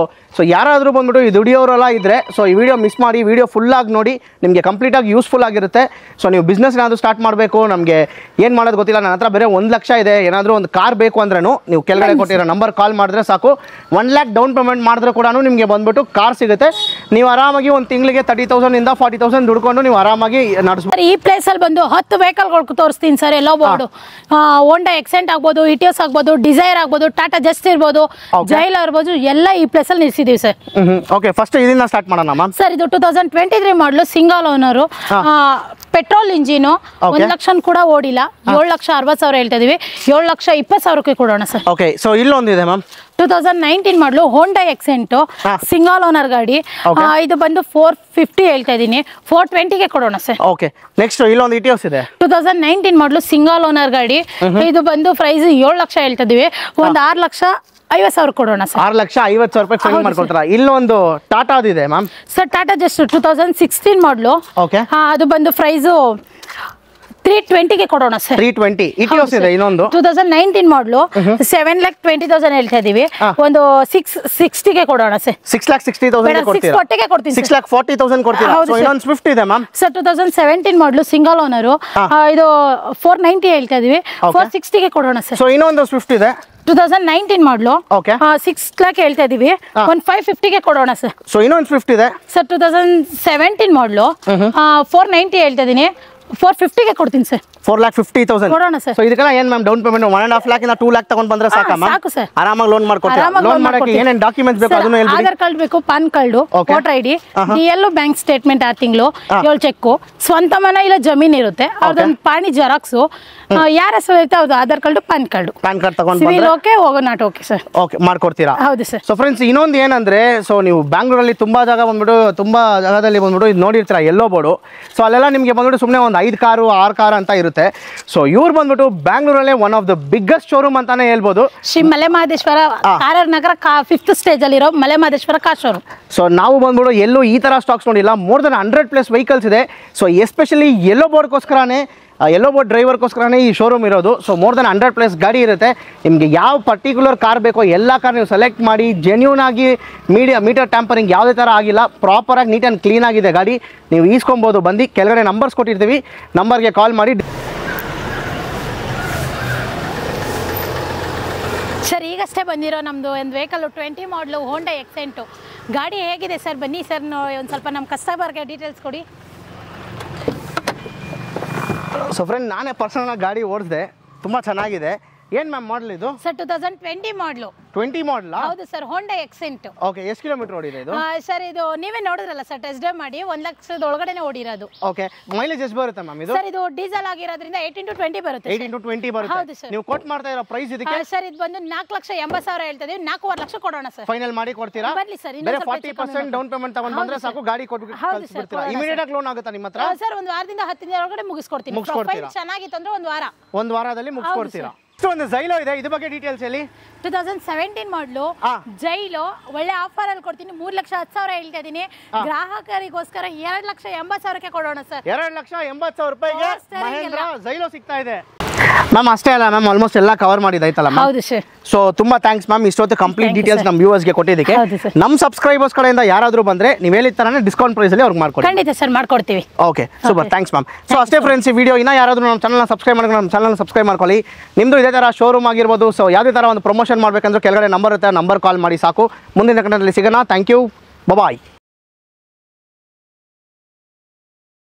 Speaker 2: ಯಾರಾದರೂ ಬಂದ್ಬಿಟ್ಟು ಈ ದುಡಿಯೋರೆಲ್ಲ ಇದ್ರೆ ಸೊ ಈ ವಿಡಿಯೋ ಮಿಸ್ ಮಾಡಿ ವಿಡಿಯೋ ಫುಲ್ಲಾಗಿ ನೋಡಿ, ನಿಮಗೆ ಕಂಪ್ಲೀಟಾಗಿ ಯೂಸ್ಫುಲ್ ಆಗಿರುತ್ತೆ. ಸೊ ನೀವು ಬಿಸ್ನೆಸ್ ಏನಾದರೂ ಸ್ಟಾರ್ಟ್ ಮಾಡಬೇಕು, ನಮಗೆ ಏನು ಮಾಡೋದು ಗೊತ್ತಿಲ್ಲ, ನನ್ನ ಹತ್ರ ಬೇರೆ 1 ಲಕ್ಷ ಇದೆ, ಏನಾದರೂ ಒಂದು ಕಾರ್ ಬೇಕು ಅಂದ್ರೂ ನೀವು ಕೆಳಗಡೆ ಕೊಟ್ಟಿರೋ ನಂಬರ್ ಕಾಲ್ ಮಾಡಿದ್ರೆ ಸಾಕು. 1 lakh ಡೌನ್ ಪೇಮೆಂಟ್ ಮಾಡಿದ್ರೆ ಕೂಡ ನಿಮಗೆ ಬಂದ್ಬಿಟ್ಟು ಕಾರ್ ಸಿಗುತ್ತೆ. ನೀವು ಆರಾಮಾಗಿ ಒಂದು ತಿಂಗಳಿಗೆ 30,000 ಇಂದ 40,000 ದುಡ್ಕೊಂಡು ನೀವು ಆರಾಮಾಗಿ ನಡೆಸ್ಬೋದು.
Speaker 1: ಈ ಪ್ಲೇಸಲ್ಲಿ ಬಂದು 10 ವೆಹಿಕಲ್ಗಳು ತೋರಿಸ್ತೀನಿ ಸರ್. ಎಲ್ಲೋ ಬೋರ್ಡು ಹೋಂಡಾ ಎಕ್ಸೆಂಟ್ ಆಗ್ಬೋದು, ಇಟಿಯೋಸ್ ಆಗ್ಬೋದು, ಡಿಸೈರ್ ಆಗ್ಬೋದು, ಟಾಟಾ ಜಸ್ಟ್ ಇರ್ಬೋದು, ಜೈಲರ್ ಇರ್ಬೋದು, ಎಲ್ಲ ಈ ಪ್ಲೇಸಲ್ಲಿ ನಿಲ್ಸಿದೀವಿ ಸರ್.
Speaker 2: ಓಕೆ, ಫಸ್ಟ್ ಇದನ್ನ ಸ್ಟಾರ್ಟ್ ಮಾಡೋಣ ಮ್ಯಾಮ್.
Speaker 1: ಸರ್ ಇದು 2023 ಮಾಡಲು single owner, petrol engine, 1 lakh ಕೂಡ ಓಡಿಲ್ಲ. 7,60,000 ಹೇಳ್ತಾ ಇದೀವಿ. 7,20,000ಕ್ಕೆ ಕೊಡೋಣ ಸರ್.
Speaker 2: ಓಕೆ, ಸೊ ಇಲ್ಲೊಂದಿದೆ ಮ್ಯಾಮ್.
Speaker 1: 2019 ಮಾಡಲು ಹೋಂಡಾ ಎಕ್ಸೆಂಟ್ ಸಿಂಗಲ್ ಓನರ್ ಗಾಡಿ. ಇದು ಬಂದು 450 ಹೇಳ್ತಾ ಇದೀನಿ. 420ಗೆ ಕೊಡೋಣ ಸರ್.
Speaker 2: ಓಕೆ, ನೆಕ್ಸ್ಟ್ ಇಲ್ಲೊಂದು ಇಟಿಯೋಸ್ ಇದೆ.
Speaker 1: 2019 ಮಾಡಲು ಸಿಂಗಲ್ ಓನರ್ ಗಾಡಿ. ಇದು ಬಂದು ಪ್ರೈಸ್ 7 ಲಕ್ಷ ಹೇಳ್ತಾ ಇದೀವಿ. ಒಂದು 6,50,000 ಕೊಡೋಣ ಸರ್.
Speaker 2: 6,50,000 ರೂಪಾಯಿ ಫೈನ್ ಮಾಡ್ಕೊಳ್ತಾರ. ಇಲ್ಲೊಂದು ಟಾಟಾದಿದೆ ಮ್ಯಾಮ್.
Speaker 1: ಸರ್ ಟಾಟಾ ಜಸ್ಟ್ 2016 ಮಾಡಲು. ಅದು ಬಂದು ಪ್ರೈಸು 320ಗೆ ಕೊಡೋಣ ಸರ್.
Speaker 2: 320 ಇಟಿಯೋಸ್ ಇದೆ ಇನ್ನೊಂದು
Speaker 1: 2019 ಮಾಡಲು 7,20,000 ಹೇಳ್ತಾ ಇದೀವಿ. ಒಂದು 660ಗೆ ಕೊಡೋಣ ಸರ್.
Speaker 2: 6,60,000 ಕೊಡ್ತೀರಾ?
Speaker 1: 640ಗೆ ಕೊಡ್ತೀನಿ.
Speaker 2: 6,40,000 ಕೊಡ್ತೀರಾ? ಸೊ ಇನ್ನೊಂದು ಸ್ವಿಫ್ಟ್ ಇದೆ ಮ್ಯಾಮ್
Speaker 1: ಸರ್. 2017 ಮಾಡಲು ಸಿಂಗಲ್ ಓನರ್, ಇದು 490 ಹೇಳ್ತಾ ಇದೀವಿ. 460ಗೆ ಕೊಡೋಣ ಸರ್.
Speaker 2: ಸೊ ಇನ್ನೊಂದು ಸ್ವಿಫ್ಟ್ ಇದೆ
Speaker 1: 2019 ಮಾಡಲು 6 lakhs ಹೇಳ್ತಾ ಇದೀವಿ. 550ಗೆ ಕೊಡೋಣ ಸರ್.
Speaker 2: ಸೊ ಇನ್ನೊಂದು ಸ್ವಿಫ್ಟ್ ಇದೆ
Speaker 1: ಸರ್. 2017 ಮಾಡಲು 490 ಹೇಳ್ತಾ ಇದೀನಿ. 450ಗೆ ಕೊಡ್ತೀನಿ ಸರ್.
Speaker 2: 4,50,000
Speaker 1: ಕೊಡೋಣ ಸರ್.
Speaker 2: ಸೊ ಇದಕ್ಕೆಲ್ಲ ಏನ್ ಮ್ಯಾಮ್ ಡೌನ್ ಪೇಮೆಂಟ್ 1.5 lakh ಇಂದ 2 lakh ತಗೊಂಡ್ ಬಂದ್ರೆ ಸಾಕಾ ಮ್ಯಾಮ್?
Speaker 1: ಸಾಕು ಸರ್.
Speaker 2: ಆರಾಮಾಗಿ ಲೋನ್ ಮಾಡ್ಕೊಡ್ತೀರಾ? ಲೋನ್ ಮಾಡಕ್ಕೆ ಏನೇನ್ ಡಾಕ್ಯುಮೆಂಟ್ಸ್ ಬೇಕು ಅದನ್ನು ಹೇಳ್ಬಿಡಿ.
Speaker 1: ಆಧಾರ್ ಕಾರ್ಡ್ ಬೇಕು, PAN card, voter ID, DL, bank statement 6 ತಿಂಗಳು, 7 ಚೆಕ್, ಸ್ವಂತ ಮನೆ ಇಲ್ಲ ಜಮೀನ್ ಇರುತ್ತೆ ಅದೊಂದು ಪಾಣಿ ಜೆರಾಕ್ಸ್, ಯಾರ ಹೆಸರು ಇರುತ್ತೆ ಅವ್ರದ್ದು ಆಧಾರ್ ಕಾರ್ಡ್, ಪಾನ್ ಕಾರ್ಡ್ ತಗೊಂಡ್ ಬಂದ್ರೆ ಓಕೆ, ಹೋಗೋನಾಟ್ ಓಕೆ ಸರ್. ಓಕೆ
Speaker 2: ಮಾಡ್ಕೊಡ್ತೀರಾ?
Speaker 1: ಹೌದು ಸರ್.
Speaker 2: ಸೊ ಫ್ರೆಂಡ್ಸ್ ಇನ್ನೊಂದು ಏನಂದ್ರೆ, ಸೊ ನೀವು ಬ್ಯಾಂಗ್ಳೂರಲ್ಲಿ ತುಂಬಾ ಜಾಗದಲ್ಲಿ ಬಂದ್ಬಿಟ್ಟು ಇದು ನೋಡಿರ್ತೀರಾ ಎಲ್ಲೋ ಬೋರ್ಡು. ಸೊ ಅಲ್ಲೆಲ್ಲ ನಿಮಗೆ ಬಂದ್ಬಿಟ್ಟು ಸುಮ್ಮನೆ ಒಂದು 5 ಕಾರು 6 ಕಾರು ಅಂತ ಇರುತ್ತೆ. ಸೊ ಇವ್ರು ಬಂದ್ಬಿಟ್ಟು ಬ್ಯಾಂಗ್ಳೂರಲ್ಲೇ one of the biggest showroom ಅಂತಾನೆ ಹೇಳ್ಬೋದು.
Speaker 1: Shri Malemahadeshwara RR Nagar 5th stage ಅಲ್ಲಿ ಇರೋ ಮಲೆಮಹದೇಶ್ವರ ಕಾರ್ ಶೋರೂಮ್.
Speaker 2: ಸೊ ನಾವು ಬಂದ್ಬಿಟ್ಟು ಎಲ್ಲೂ ಈ ತರ ಸ್ಟಾಕ್ಸ್ ನೋಡಿಲ್ಲ. ಮೋರ್ ದನ್ 100+ ವೆಹಿಕಲ್ಸ್ ಇದೆ. ಸೊ ಎಸ್ಪೆಷಲಿ ಎಲ್ಲೋ ಬೋರ್ಡ್ಗೋಸ್ಕರನೇ, ಎಲ್ಲೋ ಬೋರ್ಡ್ ಡ್ರೈವರ್ಗೋಸ್ಕರನೇ ಈ ಶೋರೂಮ್ ಇರೋದು. ಸೊ ಮೋರ್ ದನ್ 100+ ಗಾಡಿ ಇರುತ್ತೆ. ನಿಮಗೆ ಯಾವ ಪರ್ಟಿಕ್ಯುಲರ್ ಕಾರ್ ಬೇಕೋ ಎಲ್ಲ ಕಾರ್ ನೀವು ಸೆಲೆಕ್ಟ್ ಮಾಡಿ ಜೆನ್ಯೂನ್ ಆಗಿ ಮೀಟರ್ ಟ್ಯಾಂಪರಿಂಗ್ ಯಾವುದೇ ಥರ ಆಗಿಲ್ಲ, ಪ್ರಾಪರಾಗಿ ನೀಟ್ ಆ್ಯಂಡ್ ಕ್ಲೀನ್ ಆಗಿದೆ ಗಾಡಿ. ನೀವು ಈಸ್ಕೊಬೋದು. ಬಂದು ಕೆಳಗಡೆ ನಂಬರ್ಸ್ ಕೊಟ್ಟಿರ್ತೀವಿ, ನಂಬರ್ಗೆ ಕಾಲ್ ಮಾಡಿ.
Speaker 1: ಸರ್ ಈಗಷ್ಟೇ ಬಂದಿರೋ ನಮ್ಮದು ಒಂದು ವೆಹಿಕಲ್ 20 ಮಾಡಲು ಹೋಂಡಾ ಎಕ್ಸೆಂಟು ಗಾಡಿ ಹೇಗಿದೆ ಸರ್? ಬನ್ನಿ ಸರ್, ಒಂದು ಸ್ವಲ್ಪ ನಮ್ಮ ಕಸ್ಟಮರ್ಗೆ ಡೀಟೇಲ್ಸ್ ಕೊಡಿ.
Speaker 2: ಸೊ ಫ್ರೆಂಡ್ ನಾನೇ ಪರ್ಸನಲ್ ಗಾಡಿ ಓಡಿಸಿದೆ, ತುಂಬ ಚೆನ್ನಾಗಿದೆ. ಏನು ಮ್ಯಾಮ್ ಮಾಡಲ್ ಇದು?
Speaker 1: ಸರ್ 2020 ಮಾಡಲು.
Speaker 2: 20 ಮಾಡಲ್?
Speaker 1: ಹೌದು ಸರ್. ಹೋಂಡಾ ಎಕ್ಸೆಂಟ್.
Speaker 2: ಓಕೆ, ಎಷ್ಟು ಕಿಲೋಮೀಟರ್ ಓಡಿದೆ ಇದು?
Speaker 1: ಸರ್ ಇದು ನೀವೇ ನೋಡಿದ್ರಲ್ಲ ಸರ್, ಟೆಸ್ಟ್ ಡ್ರೈವ್ ಮಾಡಿ 1 ಲಕ್ಷದ ಒಳಗಡೆನೆ ಓಡಿರೋದು.
Speaker 2: ಓಕೆ, ಮೈಲೇಜ್ ಎಷ್ಟು ಬರುತ್ತೆ ಮ್ಯಾಮ್ ಇದು?
Speaker 1: ಸರ್ ಇದು ಡೀಸೆಲ್ ಆಗಿರೋದ್ರಿಂದ 18 to 20 ಬರುತ್ತೆ.
Speaker 2: 18 to 20 ಬರುತ್ತೆ.
Speaker 1: ಹೌದು ಸರ್.
Speaker 2: ನೀವು ಕೊಟ್ ಮಾಡ್ತಾ ಇರೋ ಪ್ರೈಸ್ ಇದಕ್ಕೆ?
Speaker 1: ಸರ್ ಇದು ಬಂದು 4,80,000 ಹೇಳ್ತಾ ಇದೀವಿ. 4.5 ಲಕ್ಷ ಕೊಡೋಣ ಸರ್.
Speaker 2: ಫೈನಲ್ ಮಾಡಿ ಕೊಡ್ತೀರಾ?
Speaker 1: ಬನ್ನಿ ಸರ್.
Speaker 2: ಬೇರೆ 40% ಡೌನ್ ಪೇಮೆಂಟ್ ತಗೊಂಡು ಬಂದ್ರೆ ಸಾಕು, ಗಾಡಿ ಕೊಟ್ಟು ಕಳಿಸ್ಬಿಡ್ತೀರಾ? ಇಮಿಡಿಯೇಟ್ ಆಗಿ ಲೋನ್ ಆಗುತ್ತಾ ನಿಮ್ಮ ಹತ್ರ?
Speaker 1: ಸರ್ ಒಂದು ವಾರದಿಂದ 10 ದಿನದ ಒಳಗಡೆ ಮುಗಿಸ್ಕೊಡ್ತೀನಿ. ಪ್ರೊಫೈಲ್ ಚೆನ್ನಾಗಿತ್ತು ಅಂದ್ರೆ ಒಂದು ವಾರದಲ್ಲಿ
Speaker 2: ಮುಗಿಸ್ಕೊಡ್ತೀರಾ? ಒಂದು ಜೈಲೋ ಇದೆ, ಇದ್ರ ಬಗ್ಗೆ ಡೀಟೇಲ್ಸ್ ಹೇಳಿ.
Speaker 1: 2017 ಮಾಡಲು ಜೈಲೋ ಒಳ್ಳೆ ಆಫರ್ ಅಲ್ಲಿ ಕೊಡ್ತೀನಿ. 3,10,000 ಹೇಳ್ತಾ ಇದೀನಿ. ಗ್ರಾಹಕರಿಗೋಸ್ಕರ 2,80,000ಕ್ಕೆ ಕೊಡೋಣ ಸರ್.
Speaker 2: 2,80,000 ರೂಪಾಯಿಗೆ ಮಹೇಂದ್ರ ಜೈಲೋ ಸಿಗ್ತಾ ಇದೆ ಮ್ಯಾಮ್. ಅಷ್ಟೇ ಅಲ್ಲ ಮ್ಯಾಮ್, ಆಲ್ಮೋಸ್ಟ್ ಎಲ್ಲ ಕವರ್ ಮಾಡಿದಾಯ್ತಲ್ಲ ಮ್ಯಾಮ್?
Speaker 1: ಹೌದು ಸರ್.
Speaker 2: ಸೊ ತುಂಬಾ ಥ್ಯಾಂಕ್ಸ್ ಮ್ಯಾಮ್, ಇಷ್ಟೊತ್ತು ಕಂಪ್ಲೀಟ್ ಡೀಟೇಲ್ಸ್ ನಮ್ಮ ವ್ಯೂವರ್ಸ್ಗೆ ಕೊಟ್ಟಿದ್ದಕ್ಕೆ. ನಮ್ಮ ಸಬ್ಸ್ಕ್ರೈಬರ್ಸ್ ಕಡೆಯಿಂದ ಯಾರಾದರೂ ಬಂದ್ರೆ ನೀವು ಹೇಳಿದ ತರನೇ ಡಿಸ್ಕೌಂಟ್ ಪ್ರೈಸ್ ಅಲ್ಲಿ ಅವ್ರಿಗೆ ಮಾಡ್ಕೊಡಿ.
Speaker 1: ಖಂಡಿತ ಸರ್, ಮಾಡ್ಕೊಡ್ತೀವಿ.
Speaker 2: Okay, super, thanks ma'am. So ಅಷ್ಟೇ ಫ್ರೆಂಡ್ಸ್, ಈ ವಿಡಿಯೋ ಇನ್ನ ಯಾರಾದರೂ ನಮ್ಮ ಚಾನಲ್ನ ಸಬ್ಸ್ಕ್ರೈಬ್ ಮಾಡ್ಕೊಳ್ಳಿ. ನಿಮ್ಮದು ಇದೇ ಥರ ಶೋರೂಮ್ ಆಗಿರ್ಬೋದು, ಸೊ ಯಾವುದೇ ಥರ ಒಂದು ಪ್ರಮೋಷನ್ ಮಾಡಬೇಕಂದ್ರೆ ಕೆಳಗಡೆ ನಂಬರ್ ಇರುತ್ತೆ, ನಂಬರ್ ಕಾಲ್ ಮಾಡಿ ಸಾಕು. ಮುಂದಿನ ಕನ್ನಡದಲ್ಲಿ ಸಿಗೋಣ. Thank you, bye.